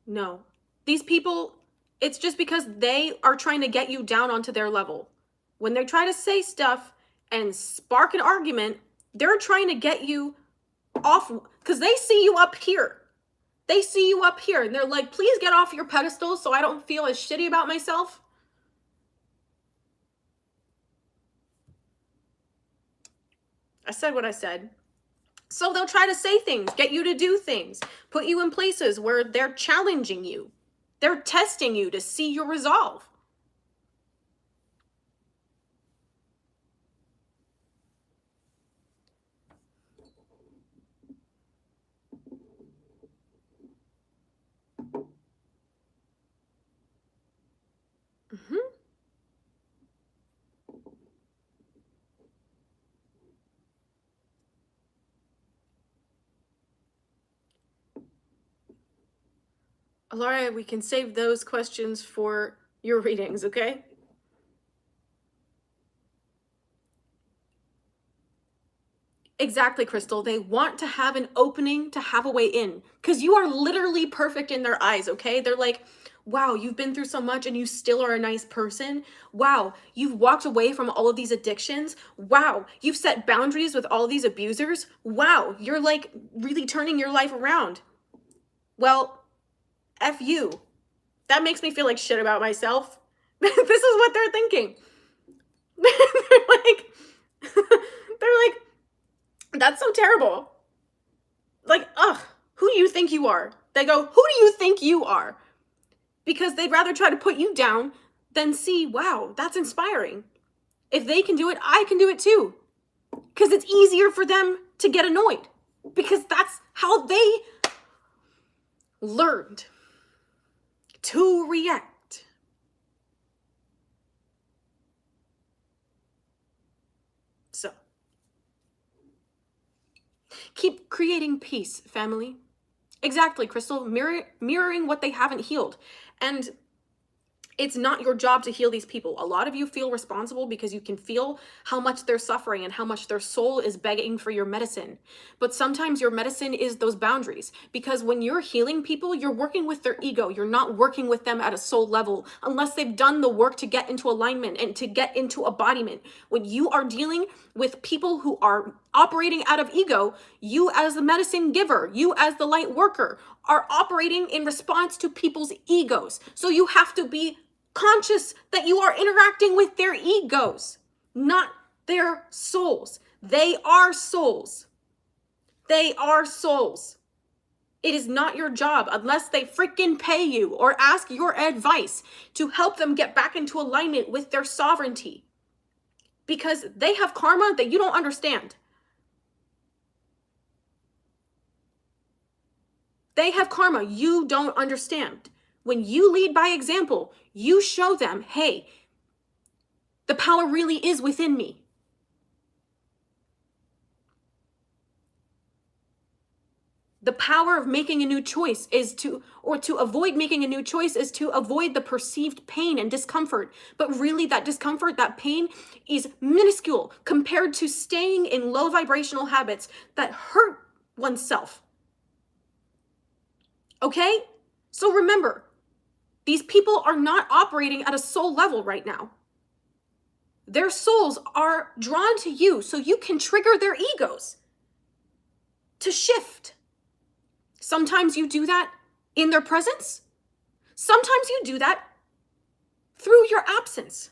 Speaker 1: No. These people, it's just because they are trying to get you down onto their level. When they try to say stuff and spark an argument, they're trying to get you off because they see you up here. They see you up here and they're like, please get off your pedestal so I don't feel as shitty about myself. I said what I said. So they'll try to say things, get you to do things, put you in places where they're challenging you. They're testing you to see your resolve. Laura, we can save those questions for your readings, okay? Exactly, Crystal. They want to have an opening to have a way in because you are literally perfect in their eyes, okay? They're like, Wow, you've been through so much and you still are a nice person. Wow, you've walked away from all of these addictions. Wow, you've set boundaries with all these abusers. Wow, you're like really turning your life around. Well, F you. That makes me feel like shit about myself. This is what they're thinking. they're like, that's so terrible. Like, ugh, who do you think you are? They go, who do you think you are? Because they'd rather try to put you down than see, wow, that's inspiring. If they can do it, I can do it too. Because it's easier for them to get annoyed. Because that's how they learned to react. So, keep creating peace, family. Exactly, Crystal, mirroring what they haven't healed. And it's not your job to heal these people. A lot of you feel responsible because you can feel how much they're suffering and how much their soul is begging for your medicine. But sometimes your medicine is those boundaries, because when you're healing people, you're working with their ego. You're not working with them at a soul level unless they've done the work to get into alignment and to get into embodiment. When you are dealing with people who are operating out of ego, you as the medicine giver, you as the light worker, are operating in response to people's egos. So you have to be conscious that you are interacting with their egos, not their souls. They are souls. They are souls. It is not your job, unless they freaking pay you or ask your advice, to help them get back into alignment with their sovereignty. Because they have karma that you don't understand. They have karma you don't understand. When you lead by example, you show them, hey, the power really is within me. The power of making a new choice is to avoid making a new choice is to avoid the perceived pain and discomfort. But really that discomfort, that pain is minuscule compared to staying in low vibrational habits that hurt oneself. Okay? So remember, these people are not operating at a soul level right now. Their souls are drawn to you so you can trigger their egos to shift. Sometimes you do that in their presence. Sometimes you do that through your absence.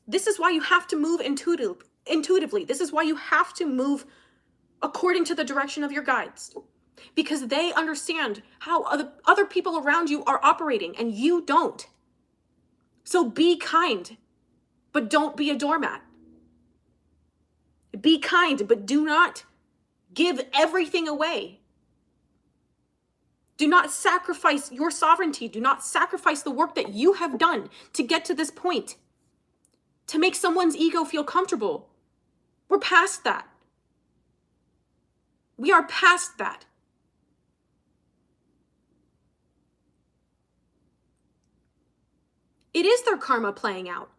Speaker 1: This is why you have to move intuitively. This is why you have to move according to the direction of your guides. Because they understand how other people around you are operating and you don't. So be kind, but don't be a doormat. Be kind, but do not give everything away. Do not sacrifice your sovereignty. Do not sacrifice the work that you have done to get to this point, to make someone's ego feel comfortable. We're past that. We are past that. It is their karma playing out.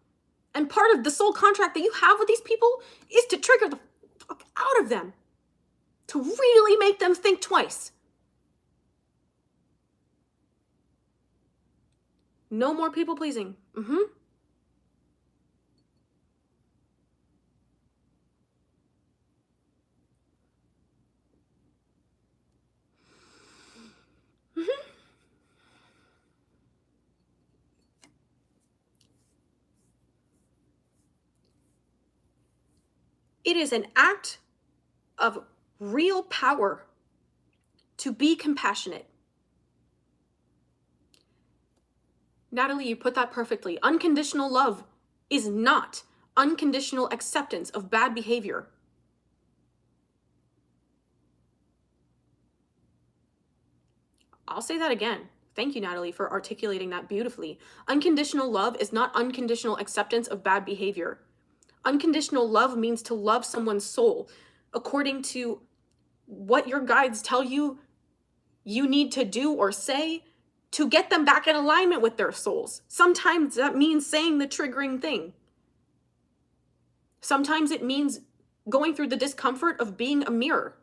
Speaker 1: And part of the soul contract that you have with these people is to trigger the fuck out of them. To really make them think twice. No more people pleasing. It is an act of real power to be compassionate. Natalie, you put that perfectly. Unconditional love is not unconditional acceptance of bad behavior. I'll say that again. Thank you, Natalie, for articulating that beautifully. Unconditional love is not unconditional acceptance of bad behavior. Unconditional love means to love someone's soul according to what your guides tell you you need to do or say to get them back in alignment with their souls. Sometimes that means saying the triggering thing. Sometimes it means going through the discomfort of being a mirror.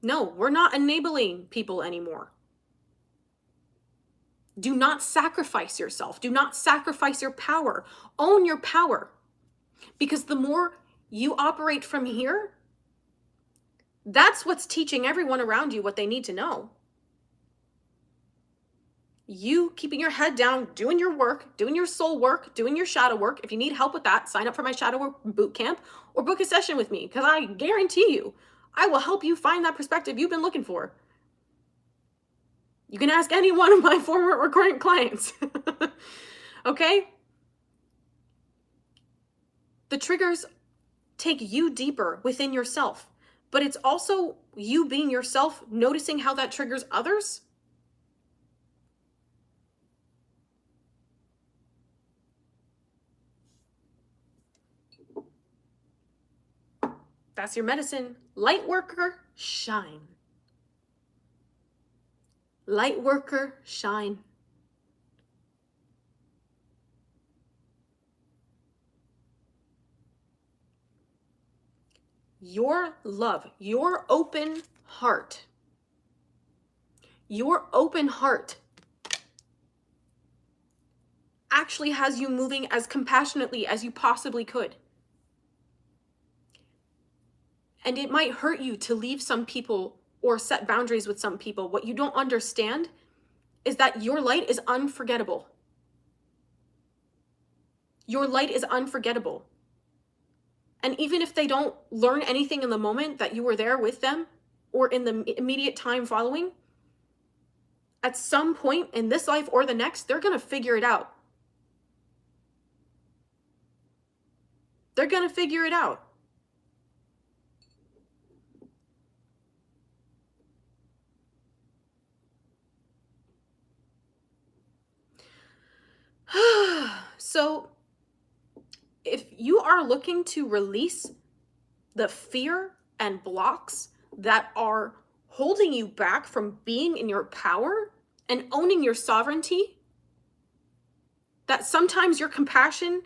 Speaker 1: No, we're not enabling people anymore. Do not sacrifice yourself. Do not sacrifice your power. Own your power. Because the more you operate from here, that's what's teaching everyone around you what they need to know. You keeping your head down, doing your work, doing your soul work, doing your shadow work. If you need help with that, sign up for my Shadow Work Bootcamp or book a session with me, because I guarantee you, I will help you find that perspective you've been looking for. You can ask any one of my former or current clients. Okay? The triggers take you deeper within yourself, but it's also you being yourself, noticing how that triggers others. That's your medicine. Light worker, shine. Light worker, shine. Your love, your open heart actually has you moving as compassionately as you possibly could. And it might hurt you to leave some people or set boundaries with some people. What you don't understand is that your light is unforgettable. Your light is unforgettable. And even if they don't learn anything in the moment that you were there with them or in the immediate time following, at some point in this life or the next, they're going to figure it out. They're going to figure it out. So if you are looking to release the fear and blocks that are holding you back from being in your power and owning your sovereignty, that sometimes your compassion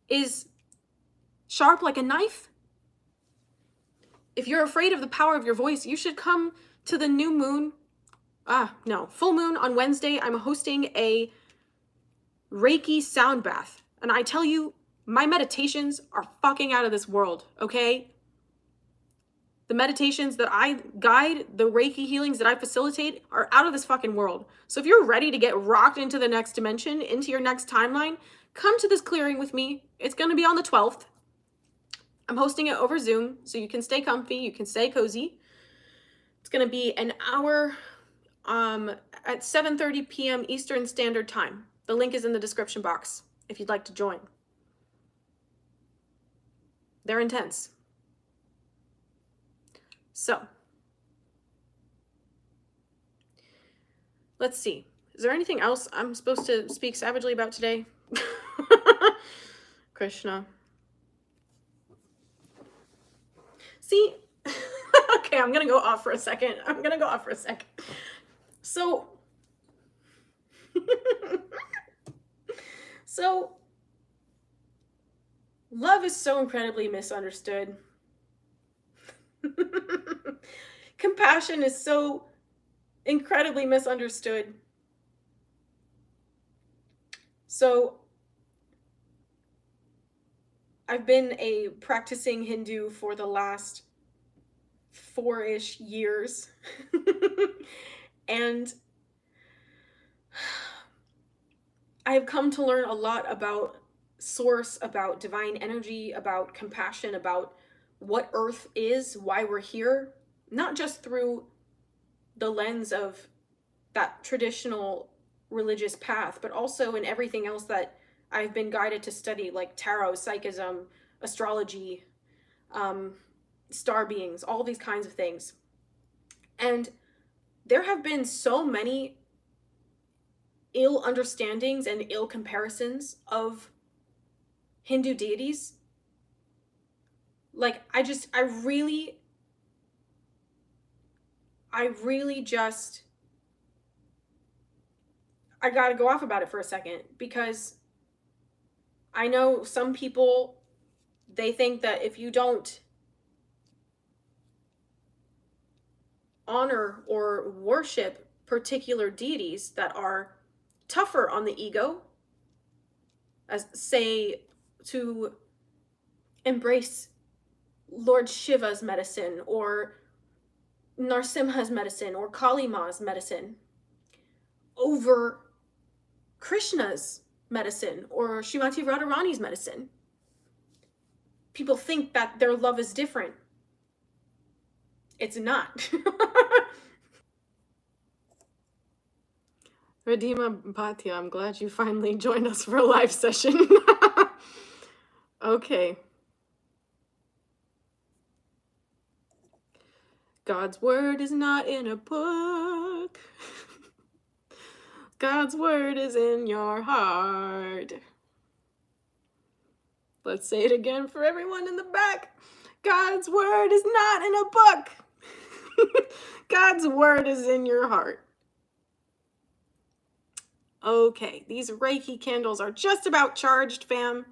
Speaker 1: is sharp like a knife. If you're afraid of the power of your voice, you should come to the full moon on Wednesday. I'm hosting a Reiki sound bath. And I tell you, my meditations are fucking out of this world, okay? The meditations that I guide, the Reiki healings that I facilitate are out of this fucking world. So if you're ready to get rocked into the next dimension, into your next timeline, come to this clearing with me. It's going to be on the 12th. I'm hosting it over Zoom, so you can stay comfy, you can stay cozy. It's going to be an hour at 7:30 p.m. Eastern Standard Time. The link is in the description box if you'd like to join. They're intense. So, let's see. Is there anything else I'm supposed to speak savagely about today? Krishna. See? Okay, I'm going to go off for a second. So, love is so incredibly misunderstood. Compassion is so incredibly misunderstood. So, I've been a practicing Hindu for the last 4-ish years. And I've come to learn a lot about source, about divine energy, about compassion, about what Earth is, why we're here, not just through the lens of that traditional religious path, but also in everything else that I've been guided to study, like tarot, psychism, astrology, star beings, all these kinds of things. And there have been so many ill understandings and ill comparisons of Hindu deities. Like, I really just, I gotta go off about it for a second, because I know some people, they think that if you don't honor or worship particular deities that are tougher on the ego, as say to embrace Lord Shiva's medicine or Narsimha's medicine or Kali Ma's medicine over Krishna's medicine or Srimati Radharani's medicine. People think that their love is different. It's not. Radhima Bhatia, I'm glad you finally joined us for a live session. Okay. God's word is not in a book. God's word is in your heart. Let's say it again for everyone in the back. God's word is not in a book. God's word is in your heart. Okay, these Reiki candles are just about charged, fam.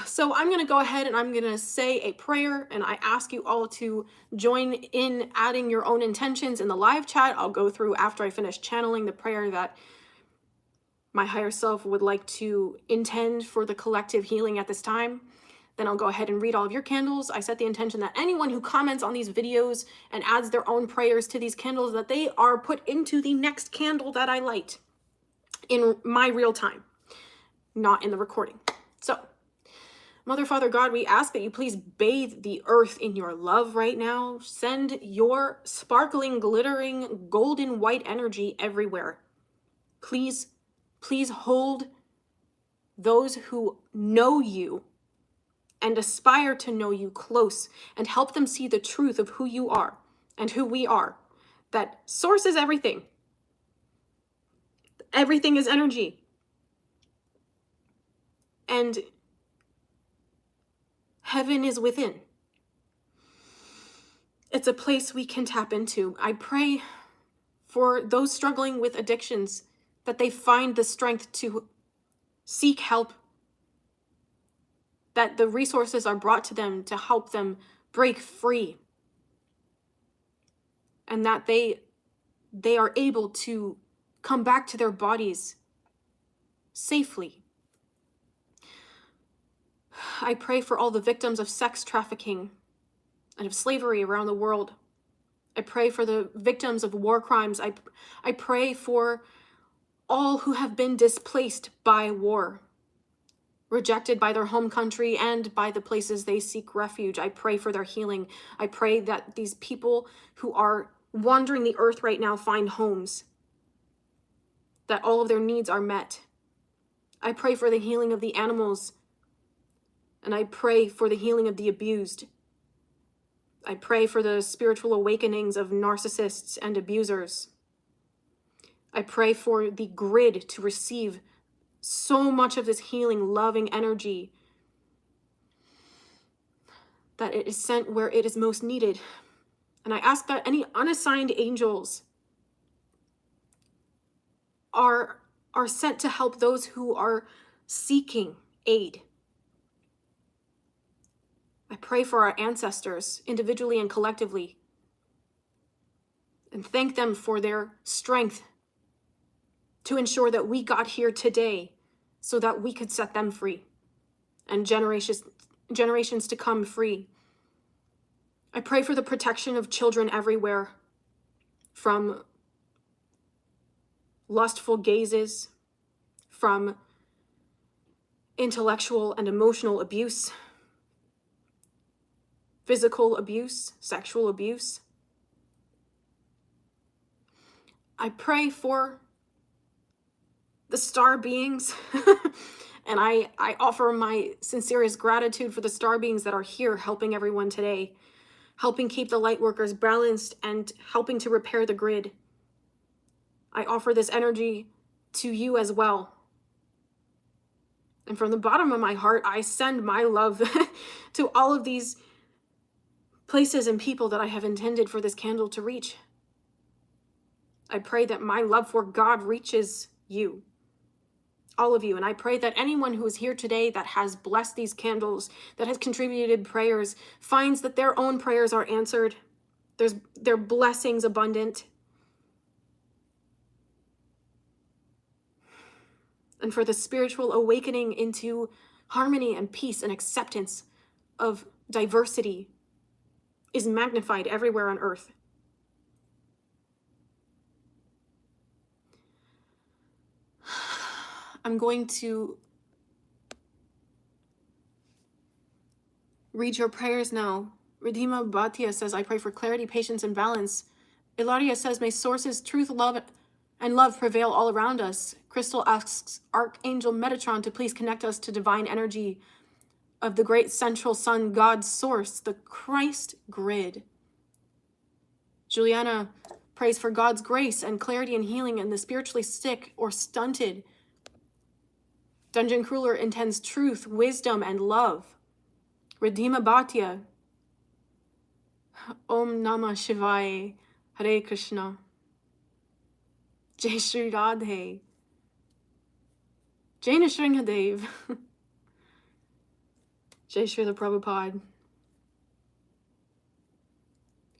Speaker 1: So I'm going to go ahead and I'm going to say a prayer, and I ask you all to join in adding your own intentions in the live chat. I'll go through after I finish channeling the prayer that my higher self would like to intend for the collective healing at this time. Then I'll go ahead and read all of your candles. I set the intention that anyone who comments on these videos and adds their own prayers to these candles, that they are put into the next candle that I light in my real time, not in the recording. So, Mother, Father, God, we ask that you please bathe the earth in your love right now. Send your sparkling, glittering, golden white energy everywhere. Please, please hold those who know you and aspire to know you close, and help them see the truth of who you are and who we are. That source is everything. Everything is energy. And heaven is within. It's a place we can tap into. I pray for those struggling with addictions, that they find the strength to seek help, that the resources are brought to them to help them break free, and that they are able to come back to their bodies safely. I pray for all the victims of sex trafficking and of slavery around the world. I pray for the victims of war crimes. I pray for all who have been displaced by war, rejected by their home country and by the places they seek refuge. I pray for their healing. I pray that these people who are wandering the earth right now find homes, that all of their needs are met. I pray for the healing of the animals, and I pray for the healing of the abused. I pray for the spiritual awakenings of narcissists and abusers. I pray for the grid to receive so much of this healing, loving energy, that it is sent where it is most needed. And I ask that any unassigned angels are sent to help those who are seeking aid. I pray for our ancestors, individually and collectively, and thank them for their strength to ensure that we got here today so that we could set them free and generations to come free. I pray for the protection of children everywhere, from lustful gazes, from intellectual and emotional abuse, physical abuse, sexual abuse. I pray for the star beings, and I offer my sincerest gratitude for the star beings that are here helping everyone today, helping keep the light workers balanced and helping to repair the grid. I offer this energy to you as well. And from the bottom of my heart, I send my love to all of these places and people that I have intended for this candle to reach. I pray that my love for God reaches you, all of you. And I pray that anyone who is here today that has blessed these candles, that has contributed prayers, finds that their own prayers are answered. Their blessings abundant. And for the spiritual awakening into harmony and peace and acceptance of diversity is magnified everywhere on earth. I'm going to read your prayers now. Redima Bhatia says, I pray for clarity, patience, and balance. Ilaria says, may sources, truth, love, and love prevail all around us. Crystal asks Archangel Metatron to please connect us to divine energy of the great central sun, God's source, the Christ grid. Juliana prays for God's grace and clarity and healing in the spiritually sick or stunted. Dungeon Crueler intends truth, wisdom, and love. Redima Bhatia. Om Namah Shivaya. Hare Krishna. Jai Shri Radhe. Jaina Shringadev. Jai Srila Prabhupada.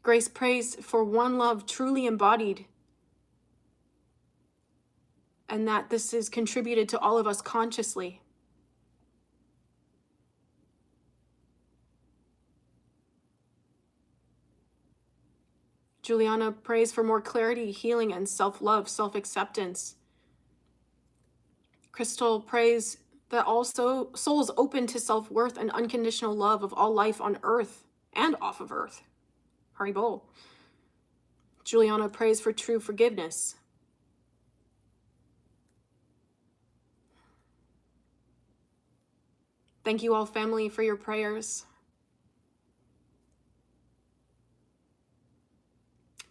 Speaker 1: Grace prays for one love truly embodied, and that this is contributed to all of us consciously. Juliana prays for more clarity, healing, and self-love, self-acceptance. Crystal prays that also souls open to self-worth and unconditional love of all life on earth and off of earth. Haribol. Juliana prays for true forgiveness. Thank you all, family, for your prayers.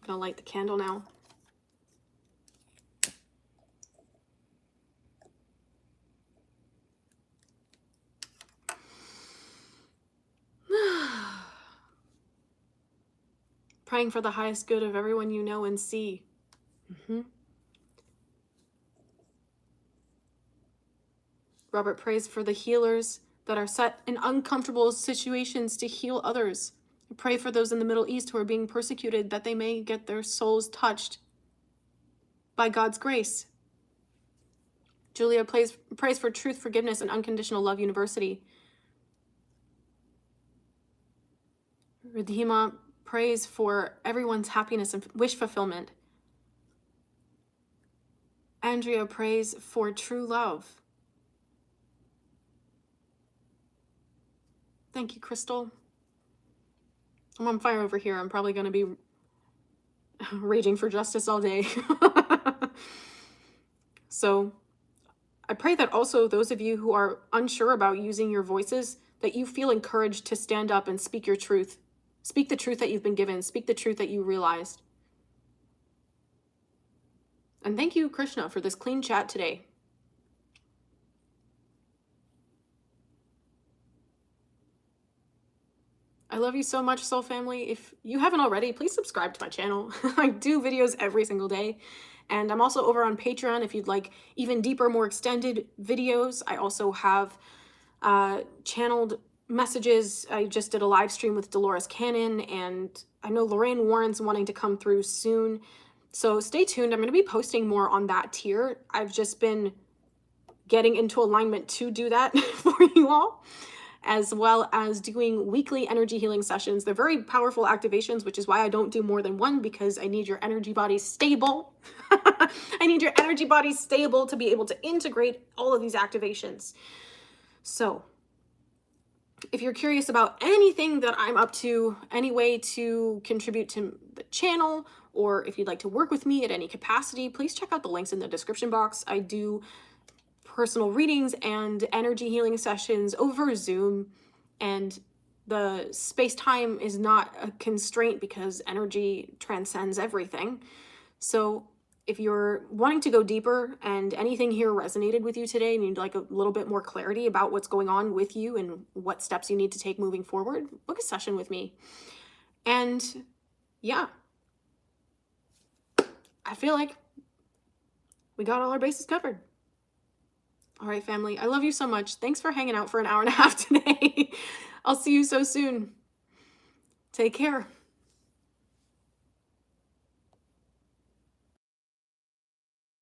Speaker 1: I'm gonna light the candle now. Praying for the highest good of everyone you know and see. Robert prays for the healers that are set in uncomfortable situations to heal others. I pray for those in the Middle East who are being persecuted, that they may get their souls touched by God's grace. Julia prays for Truth, Forgiveness, and Unconditional Love University. Redhima prays for everyone's happiness and wish fulfillment. Andrea prays for true love. Thank you, Crystal. I'm on fire over here. I'm probably going to be raging for justice all day. So I pray that also those of you who are unsure about using your voices, that you feel encouraged to stand up and speak your truth. Speak the truth that you've been given. Speak the truth that you realized. And thank you, Krishna, for this clean chat today. I love you so much, soul family. If you haven't already, please subscribe to my channel. I do videos every single day. And I'm also over on Patreon if you'd like even deeper, more extended videos. I also have channeled messages. I just did a live stream with Dolores Cannon, and I know Lorraine Warren's wanting to come through soon. So stay tuned. I'm going to be posting more on that tier. I've just been getting into alignment to do that for you all, as well as doing weekly energy healing sessions. They're very powerful activations, which is why I don't do more than one, because I need your energy body stable. I need your energy body stable to be able to integrate all of these activations. So if you're curious about anything that I'm up to, any way to contribute to the channel, or if you'd like to work with me at any capacity, please check out the links in the description box. I do personal readings and energy healing sessions over Zoom, and the space-time is not a constraint because energy transcends everything. So if you're wanting to go deeper and anything here resonated with you today and you'd like a little bit more clarity about what's going on with you and what steps you need to take moving forward, book a session with me. And yeah, I feel like we got all our bases covered. All right, family, I love you so much. Thanks for hanging out for an hour and a half today. I'll see you so soon. Take care.